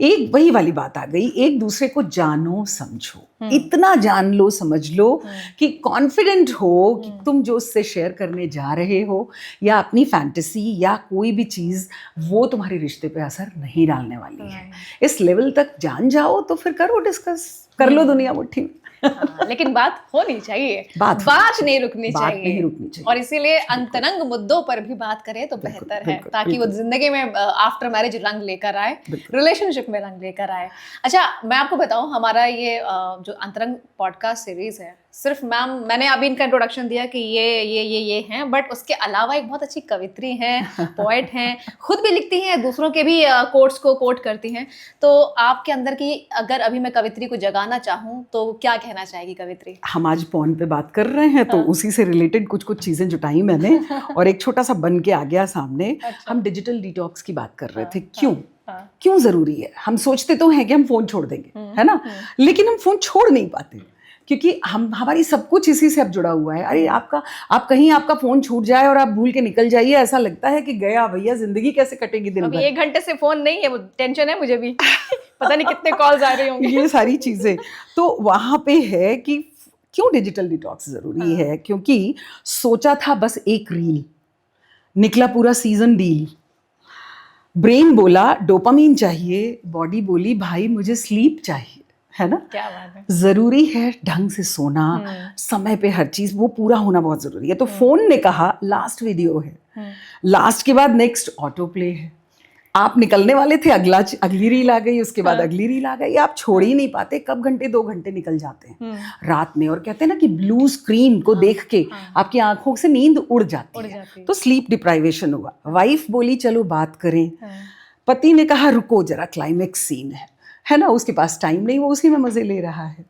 एक वही वाली बात आ गई, एक दूसरे को जानो समझो, इतना जान लो, समझ लो कि कॉन्फिडेंट हो कि तुम जो उससे शेयर करने जा रहे हो, या अपनी फैंटेसी या कोई भी चीज, वो तुम्हारे रिश्ते पे असर नहीं डालने वाली है। इस लेवल तक जान जाओ तो फिर करो डिस्कस, कर लो दुनिया मुट्ठी में। लेकिन बात होनी चाहिए, बात नहीं रुकनी चाहिए। और इसीलिए अंतरंग मुद्दों पर भी बात करें तो बेहतर है, ताकि वो जिंदगी में आफ्टर मैरिज रंग लेकर आए, रिलेशनशिप में रंग लेकर आए। अच्छा, मैं आपको बताऊं, हमारा ये जो अंतरंग पॉडकास्ट सीरीज है, सिर्फ मैंने अभी इनका इंट्रोडक्शन दिया कि ये हैं, बट उसके अलावा एक बहुत अच्छी कवित्री हैं, पोएट हैं, खुद भी लिखती हैं, दूसरों के भी कोट्स को कोट करती हैं। तो आपके अंदर की, अगर अभी मैं कवित्री को जगाना चाहूँ तो क्या कहना चाहेगी कवित्री? हम आज पॉर्न पे बात कर रहे हैं, तो उसी से रिलेटेड कुछ चीजें जुटाई मैंने, और एक छोटा सा बन के आ गया सामने। हम डिजिटल डिटॉक्स की बात कर रहे थे। क्यों जरूरी है? हम सोचते तो हैं कि हम फोन छोड़ देंगे, है ना, लेकिन हम फोन छोड़ नहीं पाते, क्योंकि हमारी सब कुछ इसी से अब जुड़ा हुआ है। अरे आप कहीं आपका फोन छूट जाए और आप भूल के निकल जाइए, ऐसा लगता है कि गया भैया, जिंदगी कैसे कटेगी दिन भर। 1 घंटे से फोन नहीं है, वो टेंशन है मुझे भी। पता नहीं कितने कॉल्स आ रहे होंगे। ये सारी चीजें तो वहां पे है कि क्यों डिजिटल डिटॉक्स जरूरी है। क्योंकि सोचा था बस एक रील, निकला पूरा सीजन डील। ब्रेन बोला डोपामीन चाहिए, बॉडी बोली भाई मुझे स्लीप चाहिए, है ना। क्या बात है। जरूरी है ढंग से सोना, समय पे हर चीज, वो पूरा होना बहुत जरूरी है। तो फोन ने कहा लास्ट वीडियो है, लास्ट के बाद नेक्स्ट ऑटो प्ले है। आप निकलने वाले थे, अगली रील आ गई, उसके बाद अगली रील आ गई। आप छोड़ ही नहीं पाते, कब घंटे 2 घंटे निकल जाते हैं रात में। और कहते हैं ना कि ब्लू स्क्रीन को देख के आपकी आंखों से नींद उड़ जाती है। तो स्लीप डिप्राइवेशन हुआ। वाइफ बोली चलो बात करें, पति ने कहा रुको जरा, क्लाइमेक्स सीन है ना, उसके पास टाइम नहीं, वो उसी में मजे ले रहा है।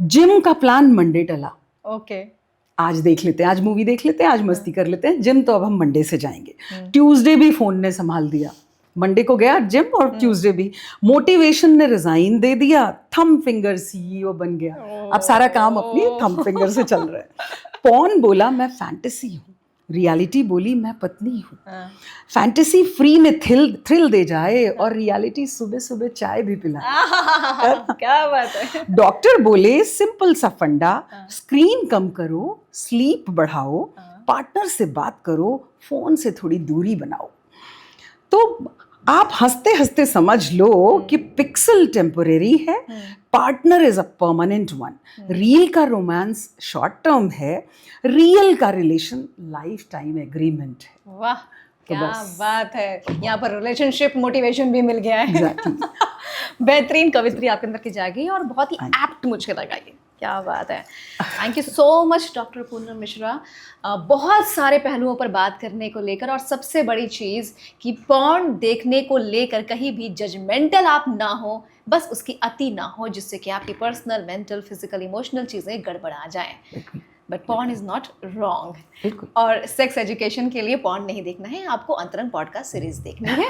जिम का प्लान मंडे टला। ओके, आज देख लेते हैं, आज मूवी देख लेते हैं, आज मस्ती कर लेते हैं। जिम तो अब हम मंडे से जाएंगे। ट्यूसडे भी फोन ने संभाल दिया, मंडे को गया जिम, और ट्यूसडे भी मोटिवेशन ने रिजाइन दे दिया, थंब फिंगर सीईओ बन गया। अब सारा काम अपनी थंब फिंगर से चल रहा है। पॉर्न बोला मैं फैंटेसी हूँ, रियलिटी बोली मैं पत्नी हूँ। फैंटेसी फ्री में थ्रिल दे जाए, और रियलिटी सुबह सुबह चाय भी पिलाए। क्या बात है। डॉक्टर बोले सिंपल सा फंडा, स्क्रीन कम करो, स्लीप बढ़ाओ, पार्टनर से बात करो, फोन से थोड़ी दूरी बनाओ। तो आप हंसते हंसते समझ लो कि पिक्सल टेम्परेरी है, partner is a permanent one. Reel का रोमांस शॉर्ट टर्म है, रियल का रिलेशन लाइफ टाइम एग्रीमेंट है। वाह, क्या बस। बात है, यहाँ पर रिलेशनशिप मोटिवेशन भी मिल गया है। Exactly. बेहतरीन कवित्री आपके अंदर की जागी और बहुत ही एप्ट मुझे लगा ये। क्या बात है। Thank you so much doctor Poonam Mishra. बहुत सारे पहलुओं पर बात करने को लेकर, और सबसे बड़ी चीज़ कि पॉर्न देखने को लेकर कहीं भी जजमेंटल आप ना हो, बस उसकी अति ना हो जिससे कि आपकी पर्सनल, मेंटल, फिजिकल, इमोशनल चीज़ें गड़बड़ा जाएं। बिल्कुल। But porn is not wrong. बिल्कुल। और सेक्स एजुकेशन के लिए पॉर्न नहीं देखना है, आपको अंतरंग पॉडकास्ट सीरीज देखनी है।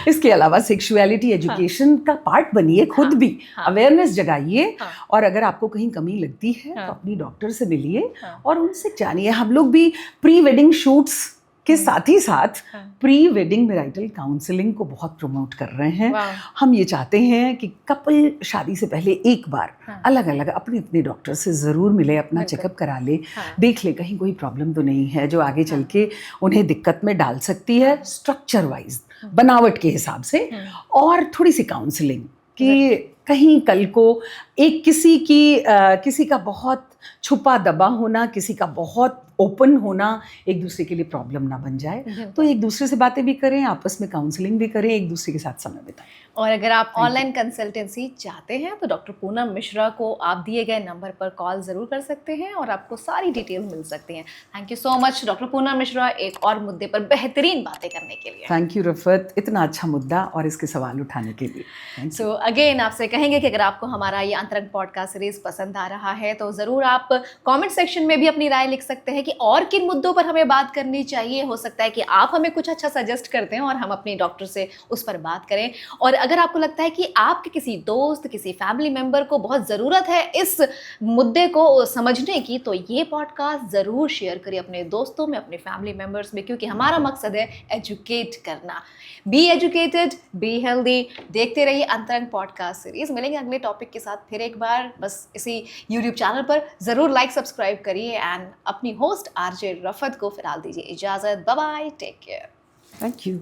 इसके अलावा सेक्सुअलिटी एजुकेशन का पार्ट बनिए, खुद भी अवेयरनेस जगाइए, और अगर आपको कहीं कमी लगती है तो अपनी डॉक्टर से मिलिए और उनसे जानिए। हम लोग भी प्री वेडिंग शूट्स के साथ ही साथ प्री वेडिंग मैरिटल काउंसलिंग को बहुत प्रमोट कर रहे हैं। हम ये चाहते हैं कि कपल शादी से पहले एक बार अलग अलग अपने अपने डॉक्टर से ज़रूर मिले, अपना चेकअप करा ले, देख ले कहीं कोई प्रॉब्लम तो नहीं है जो आगे चल के उन्हें दिक्कत में डाल सकती है, स्ट्रक्चर वाइज, बनावट के हिसाब से, और थोड़ी सी काउंसलिंग कि कहीं कल को एक किसी का बहुत छुपा दबा होना, किसी का बहुत ओपन होना एक दूसरे के लिए प्रॉब्लम ना बन जाए। तो एक दूसरे से बातें भी करें, आपस में काउंसलिंग भी करें, एक दूसरे के साथ समय बिताएं। और अगर आप ऑनलाइन कंसल्टेंसी चाहते हैं तो डॉक्टर पूनम मिश्रा को आप दिए गए नंबर पर कॉल ज़रूर कर सकते हैं और आपको सारी डिटेल मिल सकती हैं। Thank you so much doctor Poonam Mishra, एक और मुद्दे पर बेहतरीन बातें करने के लिए। थैंक यू रफत, इतना अच्छा मुद्दा और इसके सवाल उठाने के लिए। सो अगेन आपसे कहेंगे कि अगर आपको हमारा ये अंतरंग पॉडकास्ट सीरीज पसंद आ रहा है तो ज़रूर आप कमेंट सेक्शन में भी अपनी राय लिख सकते हैं कि और किन मुद्दों पर हमें बात करनी चाहिए। हो सकता है कि आप हमें कुछ अच्छा सजेस्ट करते हैं और हम अपने डॉक्टर से उस पर बात करें। और अगर आपको लगता है कि आपके किसी दोस्त, किसी फैमिली मेंबर को बहुत ज़रूरत है इस मुद्दे को समझने की, तो ये पॉडकास्ट ज़रूर शेयर करिए अपने दोस्तों में, अपने फैमिली मेंबर्स में, क्योंकि हमारा मकसद है एजुकेट करना। Be educated, be healthy. देखते रहिए अंतरंग पॉडकास्ट सीरीज। मिलेंगे अगले टॉपिक के साथ फिर एक बार, बस इसी यूट्यूब चैनल पर। ज़रूर लाइक सब्सक्राइब करिए एंड अपनी होस्ट आरजे रफत को फिलहाल दीजिए इजाज़त। Bye bye, take care. Thank you.